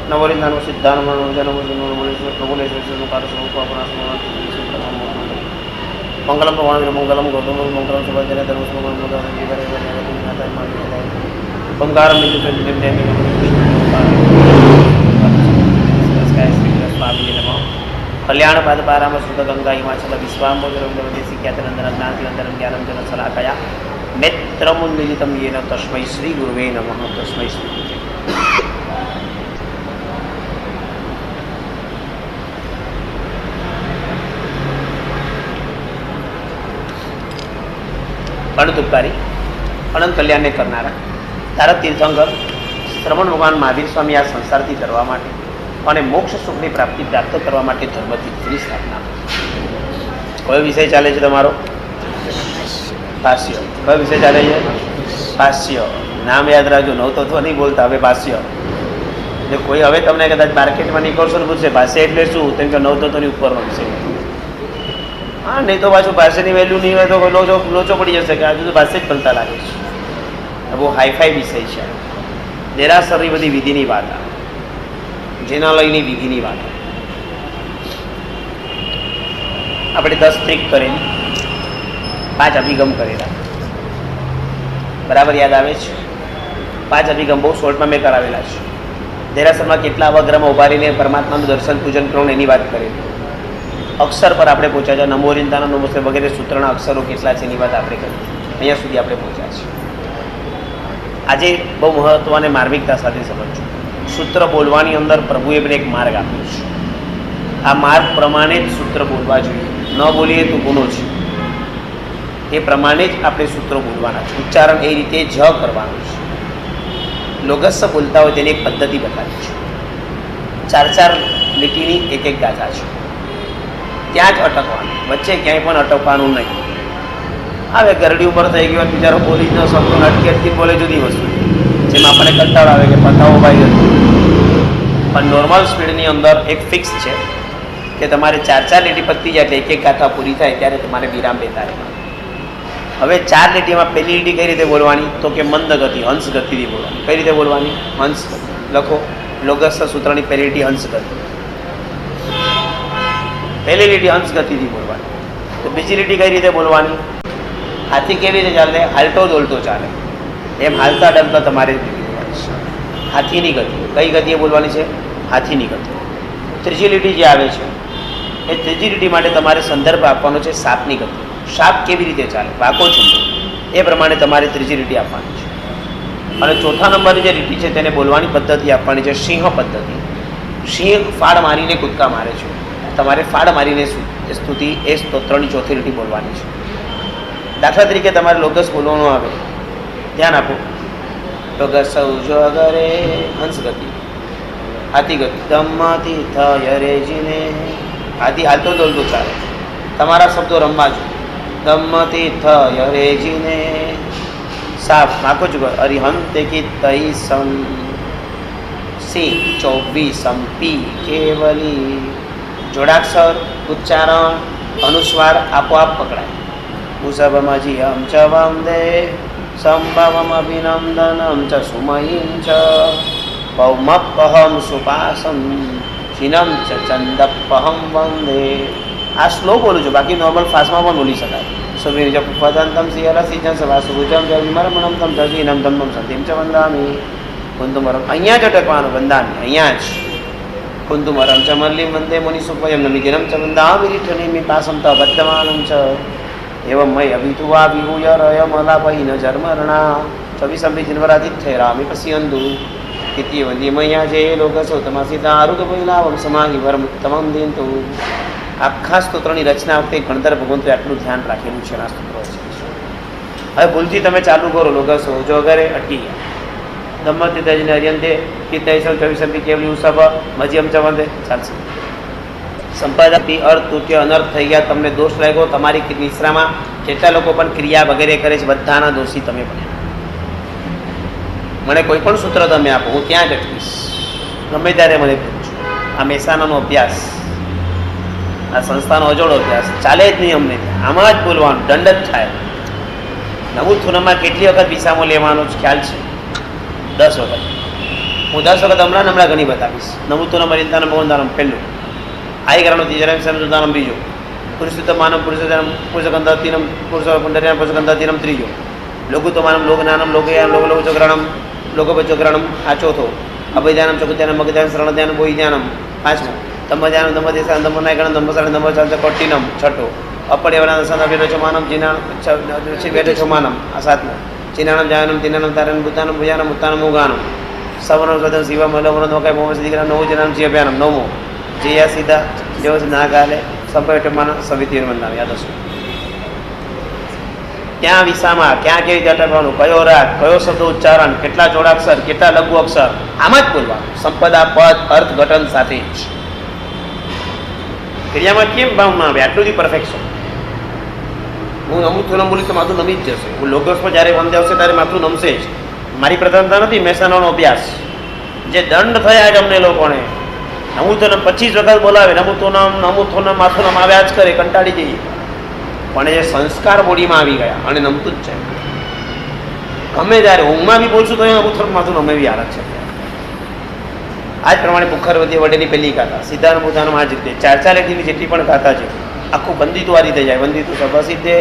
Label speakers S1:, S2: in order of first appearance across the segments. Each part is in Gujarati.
S1: નવોરિંદાનું સિદ્ધાંતનું જનમનું મંગલમ ભગવાન મંગલમ ગૌતમ મંગલમ સુભદ્ર ધર્મ ઓમકાર કલ્યાણ પાદ પારામ શુદ્ધ ગંગા હિમાચલ વિશ્વાંબોદેશી ખ્યાતનંદન જ્ઞાતિનંદન જ્ઞાનમ જન સલાકયા નેત્રમુન્મિલિતમ યેન તસ્મૈ શ્રી ગુરુવે નમઃ તસ્મૈ શ્રી ગુરુવે. અનંત ઉપકારી અનંત કલ્યાણને કરનારા તારા તીર્થંકર શ્રવણ ભગવાન મહાવીર સ્વામી આ સંસારથી કરવા માટે અને મોક્ષ સુખની પ્રાપ્તિ પ્રાપ્ત કરવા માટે ધર્મતીર્થની સ્થાપના. કયો વિષય ચાલે છે તમારો? ભાષ્ય. કયો વિષય ચાલે છે? ભાષ્ય. નામ યાદ રાખજો, નવતત્વ નહીં બોલતા, હવે ભાષ્ય. એટલે કોઈ હવે તમને કદાચ માર્કેટમાં નીકળશો ને પૂછશે ભાષ્ય એટલે શું, તેમ કે નવતત્વની ઉપરનો વિષય. હા, નહીં તો પાછું ભાષ્યની વેલ્યુ નહીં હોય તો લોચો પડી જશે કે આજુ તો ભાષ્ય જ બનતા લાગે છે. બહુ હાઈફાઈ વિષય છે. દેરાસરની બધી વિધિની વાત, જેનાલયની વિધિની વાત. આપણે 10 ટ્રીક કરેલી, 5 અભિગમ કરેલા, બરાબર યાદ આવે છે? 5 અભિગમ બહુ શોર્ટમાં મેં કરાવેલા છે. દેરાસરમાં કેટલા અવગ્રહમાં ઉભા રહીને પરમાત્માનું દર્શન પૂજન કરવું એની વાત કરેલી. અક્ષર પર આપણે પહોંચ્યા છે. નમોરિંદાના નમસ્તે વગેરે સૂત્રના અક્ષરો કેટલા છે એની વાત આપણે કરી. અહીંયા સુધી આપણે પહોંચ્યા છે. આજે બહુ મહત્વ અને માર્મિકતા સાથે સમજજો. સૂત્ર બોલવાની અંદર પ્રભુએ પણ એક માર્ગ આપ્યો છે. આ માર્ગ પ્રમાણે જ સૂત્ર બોલવા જોઈએ. ન બોલીએ તો ગુનો છે. એ પ્રમાણે જ આપણે સૂત્રો બોલવાના છે. ઉચ્ચારણ એ રીતે જ કરવાનું છે. લોગસ બોલતા હોય તેની એક પદ્ધતિ બતાવી છે. 4 લીટીની એક ગાથા છે. ત્યાં જ અટકવાનું, વચ્ચે ક્યાંય પણ અટકવાનું નહીં. હવે ગરડી ઉપર થઈ ગયો બિચારો બોલી ન શકતો, અટકી બોલે જુદી વસ્તુ, જેમાં આપણને કંટાળો આવે કે પતાવો ભાઈ હતું. પણ નોર્મલ સ્પીડની અંદર એક ફિક્સ છે કે તમારે 4 લીટી પતી જાય એટલે એક ગાથા પૂરી થાય ત્યારે તમારે વિરામ લેતા રહેવાનું. હવે 4 લીટીમાં પહેલી લીટી કઈ રીતે બોલવાની? તો કે મંદ ગતિ, હંસ ગતિથી બોલવાની. કઈ રીતે બોલવાની? હંસ ગતિ. લખો, લોગસ સૂત્રની પહેલી લીટી હંસ ગતિ. પહેલી લીટી હંસ ગતિથી બોલવાની. તો બીજી લીટી કઈ રીતે બોલવાની? હાથી કેવી રીતે ચાલે? હાલતો દોલતો ચાલે. એમ હાલતા ડલતા તમારે બોલવાની છે. હાથીની ગતિ. કઈ ગતિએ બોલવાની છે? હાથીની ગતિ. ત્રીજી લીટી જે આવે છે એ ત્રીજી લીટી માટે તમારે સંદર્ભ આપવાનો છે સાપની ગતિ. સાપ કેવી રીતે ચાલે? વાંકો છે એ પ્રમાણે તમારે ત્રીજી લીટી આપવાની છે. અને ચોથા નંબરની જે લીટી છે તેને બોલવાની પદ્ધતિ આપવાની છે સિંહ પદ્ધતિ. સિંહ ફાળ મારીને કૂદકા મારે છે. તમારે ફાળ મારીને સ્તુતિ એ સ્તોત્રની ચોથી લીટી બોલવાની છે. દાખલા તરીકે તમારે લોગસ બોલવાનું આવે, ધ્યાન આપો. લોગસ અગરે હંસ ગતિ, હાથી ગતિ. દમતી થયરેજીને, હાથી હાલતો દોલતો ચાલે. તમારા શબ્દો રમવા જો. દમતી થયરેજીને સાપ નાખો છો. અરિહંતે કી તઈ સમ સી 24 સંપી કેવલી. જોડાક્ષર, ઉચ્ચારણ, અનુસ્વાર આપોઆપ પકડાય. મુસભમજી હમ ચ વંદે સંભવમ અભિનંદનમ ચ સુમહિમ ચ પૌમપહમ સુપાસમ ચિનમ ચ ચંદપહમ વંદે. આ સ્લો બોલું છું, બાકી નોર્મલ ફાસ્ટમાં પણ બોલી શકાય. સુવીર જ પદંતમ સિંહરસિજન સવાસુજમ જમરમણમ તમ તજીનમ ધમ્મમ સંતિમ ચ વંદામી. કુંતુમરમ અહીંયા જ અટકવાનું, વંદામી અહીંયા જ. કુંતુમરમ ચ મલ્લિમ વંદે મુનિ સુપયમ નમિજનમ ચ વંદામી રીઠનિમિ પાસમ ત બદ્ધમાનમ ચ એવમ મય અભિતુવા વિહુય રયમલાપહીન જર્મરણા ચવિસંભી જન્વરાધિથ્ય રામી પશ્યંદુ કિત્ય વંદે મયા જે લોકસોતમાસિતા આરુગ પૈલાવમ સમાહિ વરમુત્તમમ દિંતુ. આખા સ્તોત્રની રચના વખતે ગણધર ભગવંતોએ આટલું ધ્યાન રાખેલું છે. આ સ્તોત્રો છે. હવે ભૂલથી તમે ચાલુ કરો લોગસો જો અગરે અટકી ગયા. દમતી તજને અર્યંતે કિતૈસવ ચવિસંભી કેવલી ઉસભ મજ્યમ ચવંદે ચાલશે. સંપાદકથી અર્થ તૂટ્યો, અનર્થ થઈ ગયા, તમને દોષ લાગ્યો, તમારી નિશ્રામાં કેટલા લોકો પણ ક્રિયા વગેરે કરે છે, બધાના દોષી તમે બન્યા. મને કોઈ પણ સૂત્ર તમે આપો, હું ત્યાં જ અટકીશ. ગમે ત્યારે મને પૂછો. આ મહેસાણાનો અભ્યાસ, આ સંસ્થાનો અજોડ અભ્યાસ ચાલે જ નહીં અમને. આમાં જ બોલવાનું, દંડ જ થાય. નવું થુનામાં કેટલી વખત વિસામો લેવાનો ખ્યાલ છે? 10 વખત. હું 10 વખત હમણાં ઘણી બતાવીશ. નમુતોનમ અરિંતાનમ ભવંતાનમ પહેલું, આયકરણો તીજરામ સમજુતાનમ બીજો, પુરુષોત્તમાનમ પુરુષગંધાતીનમ પુરુષપુંડરીયામ પુરુષગંધાતીનમ ત્રીજો, લઘુત્તમાનમ લોકજ્ઞાનમ લોકયાન લોકલોચગ્રહણમ લોકપચગ્રહણમ આ ચોથો, અભયધ્યાનમ ચકુધ્યાનમ મગધ્યાનમ શરણધ્યાનમ બોહિધ્યાનમ પાંચમો, ધમ્મધ્યાનમ ધમ્મદેશાન ધમ્મનાયકણમ ધમ્મસારણ ધમ્મચાલ કોટિનમ છઠ્ઠો, અપડ્યવનાન સનાભ્યચમાનમ જીના વેદચમાનમ આ સાતમો, ચિનાનમ જાયનમ તિનાનમ તારણમ બુદ્ધાનમ ભુજાનમ ઉત્તાનમ ઉગાનમ, સવર્ણ સ્વદન શિવા મલવરણ નોકાય મોહમ્મદ દીકરા નવો જનામ જીઅભ્યાનમ નવમો, જયા સીધા જેવો નાગાલે સંપયટમાન સવિતિર્મંદામ યાદ હશે. ક્યાં વિસામાં ક્યાં કેવી રીતે અટકવાનું, કયો રાગ, કયો શબ્દ ઉચ્ચારણ, કેટલા જોડાક્ષર, કેટલા લઘુ અક્ષર, આમાં જ બોલવાનું. સંપદા પદ અર્થ ઘટન સાથે જ. ક્રિયામાં કેમ ભાવમાં આવે આટલું જ પરફેક્શન. હું અમુક થોડું બોલીશ તો માથું નમી જ જશે. હું લોગસમાં જ્યારે વંદે આવશે ત્યારે માથું નમશે જ. મારી પ્રધાનતા નથી, મહેસાણાનો અભ્યાસ. જે દંડ થયા જ અમને લોકોને, નમું તો 25 વખત બોલાવે, નમું તો નામ માથું નામ આવ્યા જ કરે, કંટાળી જઈએ. પણ એ સંસ્કાર બોડીમાં આવી ગયા અને નમતું જ છે. ગમે ત્યારે ઊંઘમાં બી બોલશું તો અહીંયા અમુક થોડું માથું નમે બી હાલત છે. આ જ પ્રમાણે બુખરવતી વડેની પહેલી ગાથા સિદ્ધાર્થ બુદ્ધાનું આ જ રીતે 4 લીટીની જેટલી પણ ગાથા છે આખું બંદીતું આ રીતે જાય. બંદીતું સભસિદ્ધે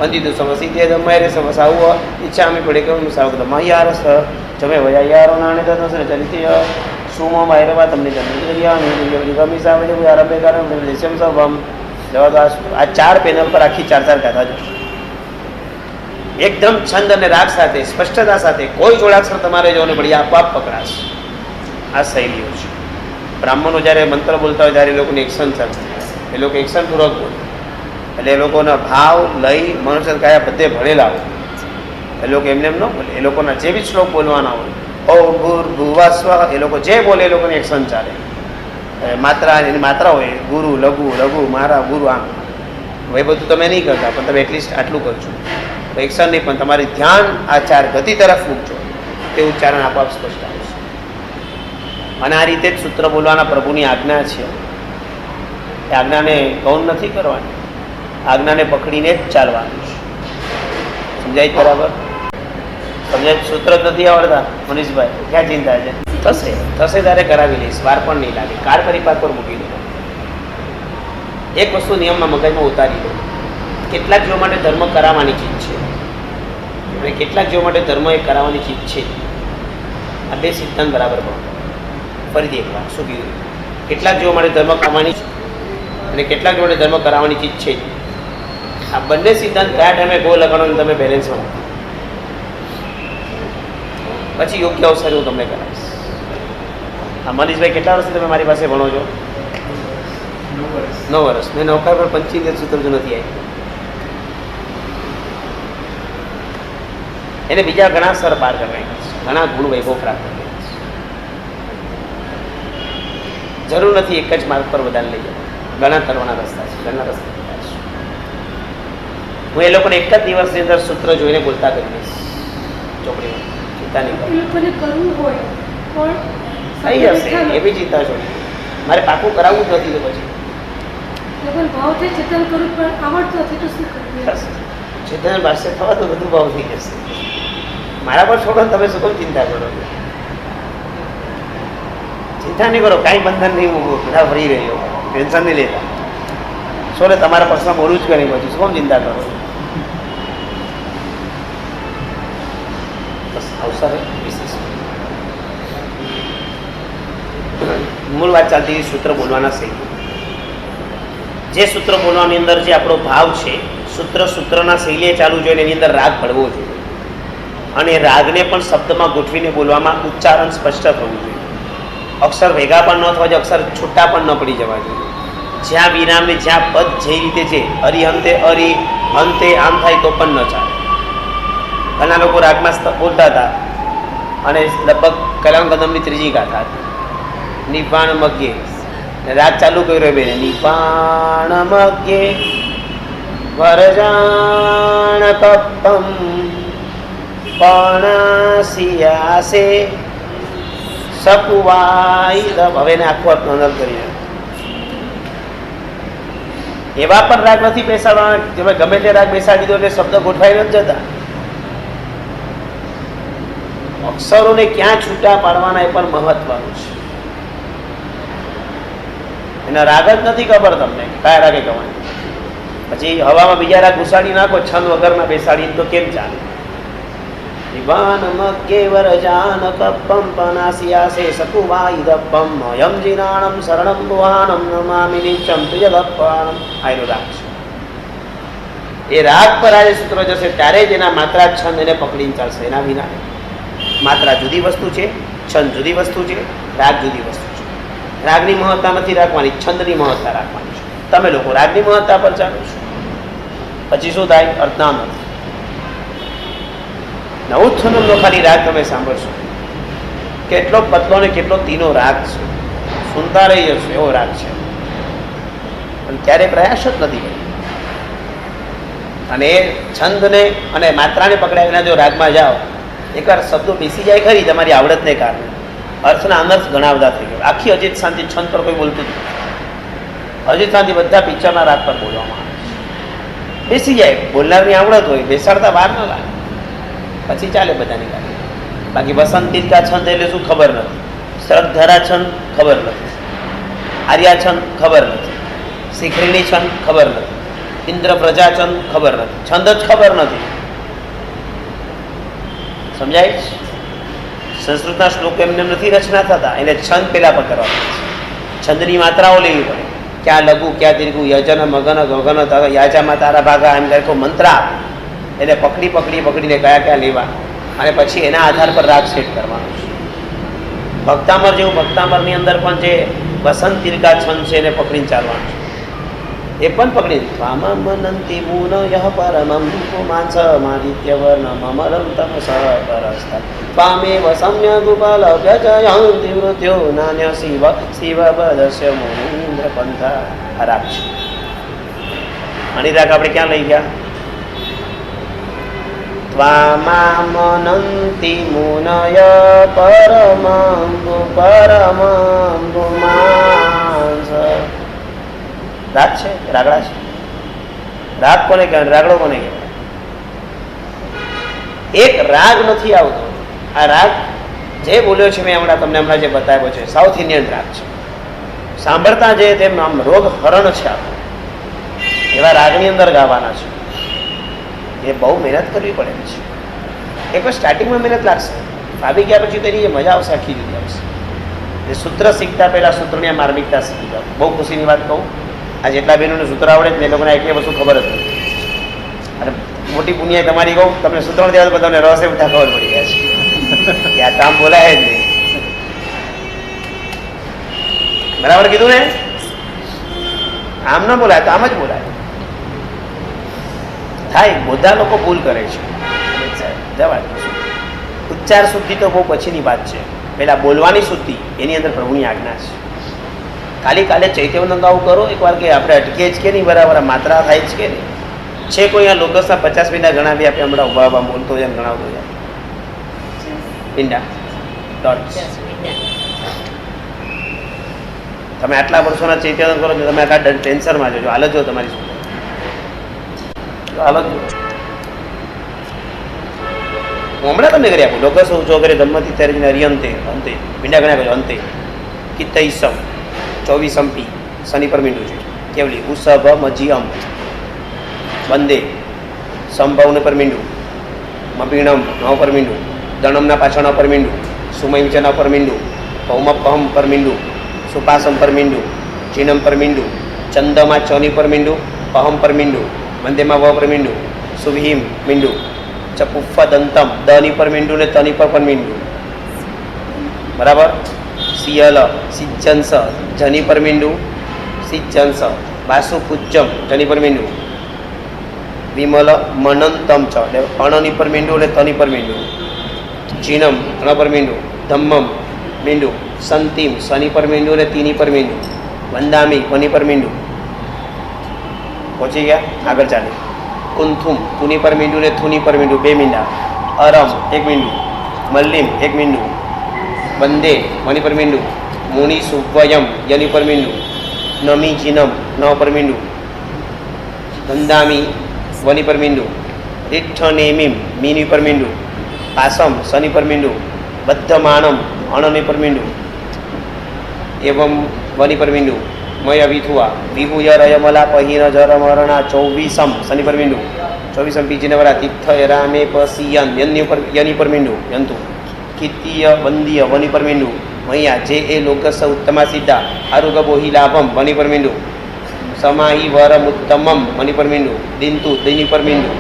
S1: બંદીતું સમસિદ્ધે દમાયરે સમસાવું ઈચ્છા અમે પડે કે સાવ મહિયારસ જમે વયા યારો નાણે દસ ચરિત્ય સુમો માયરવા તમને ગમી સામે આરંભે કારણ દેશમ સભમ જવા તો આ 4 પેનલ પર આખી 4 ગાથા છે. એકદમ છંદ અને રાગ સાથે સ્પષ્ટતા સાથે કોઈ જોડાક્ષર તમારે જોને પડી આપોઆપ પકડાશ. આ શૈલીઓ છે. બ્રાહ્મણો જ્યારે મંત્ર બોલતા હોય ત્યારે એ લોકોની એક્શન ચાલશે, એ લોકો એક્શન પૂર્વક બોલે. એટલે એ લોકોના ભાવ લઈ મનુષ્ય કયા બધે ભણેલા હોય. એ લોકો એમને એમ ન બોલે. એ લોકોના જે બી શ્લોક બોલવાના હોય ઓ ગુર ભુવા સ્વ એ લોકો જે બોલે એ લોકોની એક્શન ચાલે. માત્રા એની માત્રા હોય ગુરુ લઘુ લઘુ મારા ગુરુ આમ એ બધું તમે નહીં કરતા પણ તમે એટલીસ્ટ આટલું કરજો. એક્શન નહીં પણ તમારી ધ્યાન આ 4 ગતિ તરફ મૂકજો તે ઉચ્ચારણ આપોઆપ સ્પષ્ટ આવશે. અને આ રીતે જ સૂત્ર બોલવાના પ્રભુની આજ્ઞા છે. એ આજ્ઞાને ગૌણ નથી કરવાની, આજ્ઞાને પકડીને જ ચાલવાનું છે. સમજાય બરાબર? સમજાય? સૂત્ર જ નથી આવડતા મનીષભાઈ, ક્યાં ચિંતા છે? થશે થશે ત્યારે કરાવી લઈશ, વાર પણ નહીં લાગે. કાર પરિપાક પર મૂકી દો. એક વસ્તુ નિયમમાં મગજમાં ઉતારી દો. કેટલાક જીવો માટે ધર્મ કરાવવાની ચીજ છે અને કેટલાક જીવો માટે ધર્મ એ કરાવવાની ચીજ છે. આ બે સિદ્ધાંત બરાબર પણ ફરીથી એક વાર શું કીધું? કેટલાક જીવો માટે ધર્મ કરાવવાની છે અને કેટલાક જીવો માટે ધર્મ કરાવવાની ચીજ છે. આ બંને સિદ્ધાંત કયા ટાઈમે ગો લગાડો તમે બેલેન્સમાં પછી યોગ્ય અવસરે હું તમને કરાવીશ. હા મનીષભાઈ, કેટલા વર્ષથી તમે મારી પાસે ભણો છો? 9 વર્ષ. મેં નૌકા પર 75 સૂત્ર જો નથી આવી. એને બીજા ઘણા સ્તર પાર કરવાના છે, ઘણા ગુણ વૈભવ પ્રાપ્ત કર્યા છે. જરૂર નથી એક જ માર્ગ પર બધાને લઈ જવા. ઘણા તરવાના રસ્તા છે, ઘણા રસ્તા છે. હું એ લોકોને એક જ દિવસની અંદર સૂત્ર જોઈને બોલતા કરી દઈશ ચોપડીમાં. ચિંતા નહીં કરો, થઈ જશે. એ બી ચિંતા છો. મારે પાકું કરાવવું જ નથી તો પછી ચેતન પાસે થવા તો બધું ભાવ થઈ જશે. મારા પર છોડો તમે શું કેમ ચિંતા કરો? ચિંતા નહીં કરો, કાંઈ બંધન નહીં મૂકવું, બધા ફરી રહ્યો, ટેન્શન નહીં લેતા. શું તમારા પર્સનલ બોલું જ કરી પછી શું કેમ ચિંતા કરો? બસ અવસર વિશેષ મૂળ વાત ચાલતી સૂત્ર બોલવાના શૈલી. જે સૂત્ર બોલવાની અંદર જે આપણો ભાવ છે, સૂત્રના શૈલીએ ચાલુ જોઈએ, એની અંદર રાગ પડવો જોઈએ અને રાગને પણ શબ્દમાં ગોઠવીને બોલવામાં ઉચ્ચારણ સ્પષ્ટ થવું જોઈએ. અક્ષર ભેગા પણ ન થવા જોઈએ, અક્ષર છૂટા પણ ન પડી જવા જોઈએ. જ્યાં વિરામને જ્યાં પદ જે રીતે છે અરિહંતે અરિ અંતે આમ થાય તો પણ ન ચાલે. ઘણા લોકો રાગમાં બોલતા હતા અને લગભગ કલામ કદમની 3જી ગાથા હતી નિપાણ મગ્યે, રાગ ચાલુ કર્યો બેને નિપાણ મગ્યે વરજાણ કપ્પમ પણસિયાસે સકુવાઈ. હવે એને આખું અર્થ નોંધ કરીને એવા પણ રાગ નથી બેસાડવાના જેમાં ગમે તે રાગ બેસાડી દો એટલે શબ્દ ગોઠવાઈ નથી જતા. અક્ષરોને ક્યાં છૂટા પાડવાના એ પણ મહત્વનું છે. એના રાગ જ નથી ખબર તમને કયા રાગે ગવાય. પછી હવામાં બીજા રાગ ઘુસાડી નાખો છંદ વગરના બેસાડીને તો કેમ ચાલે? એ રાગ પર આજે સૂત્ર જશે ત્યારે જ એના માત્રા છંદ એને પકડીને ચાલશે. એના વિના માત્રા જુદી વસ્તુ છે, છંદ જુદી વસ્તુ છે, રાગ જુદી વસ્તુ છે. રાગની મહત્તા નથી રાખવાની, છંદની મહત્તા રાખવાની છે. તમે લોકો રાગની મહત્તા પર ચાલો છો, પછી શું થાય? અર્થના નથી. નવું છંદનો ખાલી રાગ તમે સાંભળશો, કેટલો પતલો ને કેટલો તીનો રાગ છે, સુનતા રહી જશે એવો રાગ છે, પણ ક્યારે પ્રયાસ જ નથી કર્યો. અને એ છંદને અને માત્રાને પકડાય એના જો રાગમાં જાઓ, એકવાર શબ્દો બેસી જાય ખરી તમારી આવડતને કારણે, અર્થના અનર્થ ઘણા બધા થઈ ગયા. આખી અજીત શાંતિ છંદ પર કોઈ બોલતું જ નથી. અજીત શાંતિ બધા પિક્ચરના રાગ પર બોલવામાં આવે છે. બેસી જાય, બોલનારની આવડત હોય, બેસાડતા વાર ન લાગે, પછી ચાલે બધાની ગાડી. બાકી વસંત કા છંદ એટલે શું ખબર નથી, શ્રદ્ધરા છંદ ખબર નથી, આર્યા છંદ ખબર નથી, શિખરીણી છંદ ખબર નથી, ઇન્દ્ર પ્રજા છંદ ખબર નથી, છંદ જ ખબર નથી. સમજાય? સંસ્કૃતના શ્લોકો એમને નથી રચના થતા, એને છંદ પેલા પર કરવા પડે છે. છંદની માત્રાઓ લેવી પડે, ક્યાં લઘુ ક્યાં દીર્ઘુ, યજન મગન ગગન યાજામાં તારા ભાગા એમ કહે મંત્ર આપે, એને પકડીને કયા કયા લેવા, અને પછી એના આધાર પર રાગ સેટ કરવાનો છે. ભક્તામર જેવું, ભક્તામરની અંદર પણ જે વસંત તીર્કા છંદ છે એને પકડીને ચાલવાનું છે. એ પણ પકડી વામનંતી મૂન યહ પરમં પુમાંસ માદિત્ય વર્ણમ અમરમ તમસ પરસ્તા પામેવ સમ્ય ગુપાલ વ્યજયંતિ મૃત્યો નાન્ય શિવ શિવ બદસ્ય મુનીન્દ્ર પંથા. આ રાગ છે. અને રાગ આપણે ક્યાં લઈ ગયા? ત્વામામનંતિ મુનય પરમં પુમાંસ. રાગ છે, રાગડા છે. રાગ કોને કહેવાય? રાગડો કોને કહેવાય? એક રાગ નથી આવતો. આ રાગ જે બોલ્યો છે મેં હમણાં જે બતાવ્યો છે, સાઉથ ઇન્ડિયન રાગ છે. સાંભળતા જે તેમ આમ રોગ હરણ છે આપણું, એવા રાગની અંદર ગાવાના છે. એ બહુ મહેનત કરવી પડે છે. એક વાર સ્ટાર્ટિંગમાં મહેનત લાગશે, ફાવી ગયા પછી તેની જે મજા આવશે આખી જુદી આવશે. એ સૂત્ર શીખતા પહેલાં સૂત્રની માર્મિકતા શીખી જાવ. બહુ ખુશીની વાત કહું, આ જેટલા બહેનોને સૂત્ર આવડે ને એ લોકોને એટલી વસ્તુ ખબર જ નથી. અને મોટી પુણ્ય તમારી કહું, તમને સૂત્ર નથી આવતું, તમને રહસ્ય બધા ખબર પડી ગયા છે કે આ કામ બોલાય જ નહીં. બરાબર કીધું ને? આમ ન બોલાય તો આમ જ બોલાય. થાય, બધા લોકો ભૂલ કરે છે. જવા ઉચ્ચાર શુદ્ધિ તો બહુ પછીની વાત છે. પહેલા બોલવાની શુદ્ધિ, એની અંદર પ્રભુની આજ્ઞા છે. ખાલી કાલે ચૈત્યવંદન ગાવું કરો એકવાર, કે આપણે અટકીએ જ કે નહીં, બરાબર માત્રા થાય જ કે નહીં. છે કોઈ આ લોકસના 50 મિનિટ ગણાવી આપે, હમણાં ઉભા ઉભા બોલતો જાય ગણાવતો જાય. પિંડા તમે આટલા વર્ષોના ચૈત્યવંદન કરો છો, તમે આટલા ટેન્શનમાં છો. હાલત જો તમારી શું હાલત. હું હમણાં તમને કરી આપું. લોકસ ઉજો કરે ધમ્મથી ત્યારે અરિયંતે અંતે પિંડા ગણ્યા કરજો. અંતે કિત્તઈસમ 24 અંપી શનિ પર મીંડું છે. કેવલી ઉસભ મજીયમ બંદે સંભવને પર મીંડું, મપીણમ નવ પર મીંડું, દણમના પાછળના પર મીંડું, સુમૈચના પર મીંડું, પૌમપહમ પર મીંડું, સુપાસમ પર મીંડું, ચીનમ પર મીંડું, ચંદમાં ચોની પર મીંડું, પહમ પર મીંડું, મંદેમાં વ પર મીંડું, સુભીમ મીંડું, ચપુફ્ફ દંતમ દની પર મીંડું ને તની પર પણ મીંડું. બરાબર? સિયલ સિજ્જંસ જની પર મીંડું, સિજ્જંસ વાસુ પૂજ્જમ જની પર મીંડું, વિમલ મનંતમ છ એટલે અણની પર મીંડું અને તની પર મીંડું, ચીનમ અણ પર મીંડું, ધમ્મમ મીંડું, સંતિમ શની પર મીંડું અને તીની પર મીંડું, વંદામી વની પર મીંડું. પહોંચી ગયા? આગળ ચાલે. કુંથુમ તુની પર મીંડું ને થુની પર મીંડું, 2 મીંડા. અરમ 1 મીંડું, મલ્લિમ 1 મીંડું, વંદે વની પર મીંડું, મુનિ સુવયમ યની પર મીંડું, નમી જીનમ 9 પર મીંડું, વંદામી વની પર મીંડું, રિઠ્ઠ નેમીમ મીની પર મીંડું, પાસમ શની પર મીંડું, બદ્ધમાણમ અણની પર મીંડું એવમ વની પર મીંડું મય વિથુઆ વિહુય રયમલા પહીન જર મરણા 24 શનિ પર મીંડું 24 બીજીને વરા તિથ્થ રામે પસિયન યની પર મીંડું યંતુ કીર્તિય વંદીય વની પર મીંડું મૈયા જે એ લોકસ ઉત્તમા સિદ્ધા આરુગબોહી લાભમ વની પર મીંડું સમાહી વરમ ઉત્તમમ મની પર મીંડું દિંતુ દિની પર મીંડું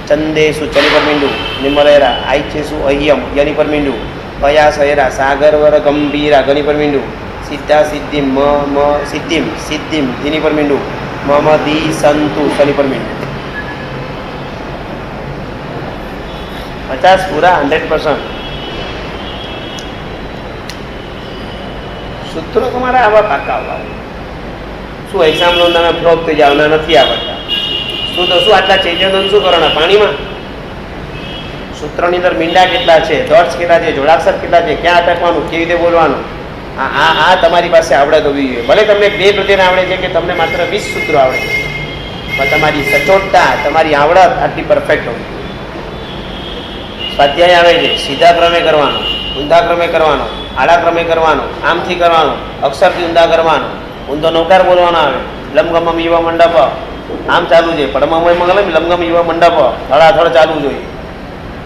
S1: ચંદેશુ ચની પર મીંડું નિમલેરા આઈચેસુ અહ્યમ યની પર મીંડું કયાસયરા સાગર વર ગંભીરા ગની પર મીંડું સિદ્ધા સિદ્ધિમ મ સિદ્ધિમ સિદ્ધિમ દિની પર મીંડું મમ દી સંતુ શનિ પર મીંડું 50 પૂરા 100%. સૂત્રો તમારા આવા પાકા આવવા શું એક્ઝામનો તમે ફ્લોપ થઈ જાવ નથી આવડતા શું તો શું આટલા ચેન્જનો શું કરવાના પાણીમાં સૂત્રની અંદર મીંડા કેટલા છે ડોટ્સ કેટલા છે જોડાક્ષર કેટલા છે ક્યાં અટકવાનું કેવી રીતે બોલવાનું આ તમારી પાસે આવડત હોવી જોઈએ ભલે તમને 2 પ્રત્યેને આવડે છે કે તમને માત્ર 20 સૂત્રો આવડે છે પણ તમારી સચોટતા તમારી આવડત આટલી પરફેક્ટ હોવી સ્વાધ્યાય આવે છે સીધા ક્રમે કરવાનો ઊંધા ક્રમે કરવાનો આડા ક્રમે કરવાનો આમથી કરવાનો અક્ષરથી ઊંધા કરવાનો ઊંધો નૌકાર બોલવાનો આવે લમગમમ યુવા મંડપ આમ ચાલવું જોઈએ પડમમય મંગલમ લમગમ યુવા મંડપ થડાથડ ચાલવું જોઈએ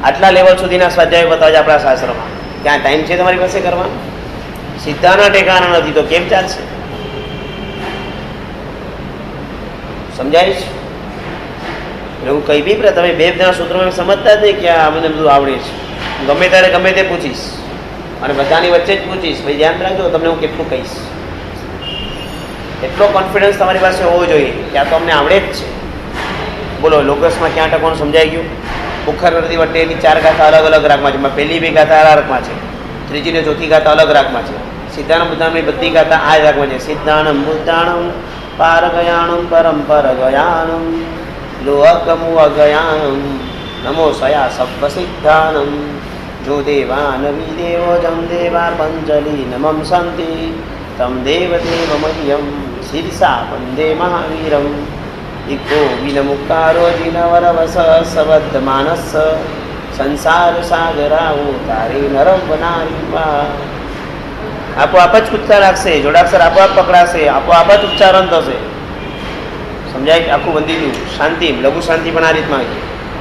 S1: આટલા લેવલ સુધીના સ્વાધ્યાય બતાવે છે આપણા શાસ્ત્રમાં ક્યાં ટાઈમ છે તમારી પાસે કરવાનો સીધાના ટેકાના નથી તો કેમ ચાલશે સમજાય છે એવું કઈ બી તમે 2 જણા સૂત્રોમાં સમજતા જ નહીં કે મને બધું આવડે છે ગમે ત્યારે ગમે તે પૂછીશ અને બધાની વચ્ચે જ પૂછીશ ભાઈ ધ્યાન રાખજો તમને હું કેટલું કહીશ એટલો કોન્ફિડન્સ તમારી પાસે હોવો જોઈએ કે આ તો અમને આવડે જ છે બોલો લોકસમાં ક્યાં ટકોનું સમજાઈ ગયું બુખર નદી વટેની 4 ગાથા અલગ અલગ રાગમાં છે પહેલી 2 ગાથા આ રાગમાં છે ત્રીજી ને ચોથી ગાથા અલગ રાગમાં છે સિદ્ધાનમ બુદ્ધાનમની બધી ગાથા આ રાગમાં છે સિદ્ધાનમ બુદ્ધાણમ પાર ગયાણમ પરંપર ગયાણમ લોહકમુ અગયાણમ નમો સયા સપ્પ સિદ્ધાનમ જો દેવાન વિદેવો જમ દેવા પંજલિ નમમ શાંતિ તમ દેવ દેવ મહ્યમ શિરસા વંદે મહાવીરમ ઇકો વિનમુકારો જીનવરવસ સબદ્ધ માનસ સંસાર સાગરાઓ તારે નરમ બનારીવા આપોઆપ જ ઉચ્ચાર લાગશે જોડાક્ષર આપોઆપ પકડાશે આપોઆપ જ ઉચ્ચારણ થશે સમજાય આખું વંદી ગયું શાંતિમ લઘુ શાંતિ પણ આ રીતમાં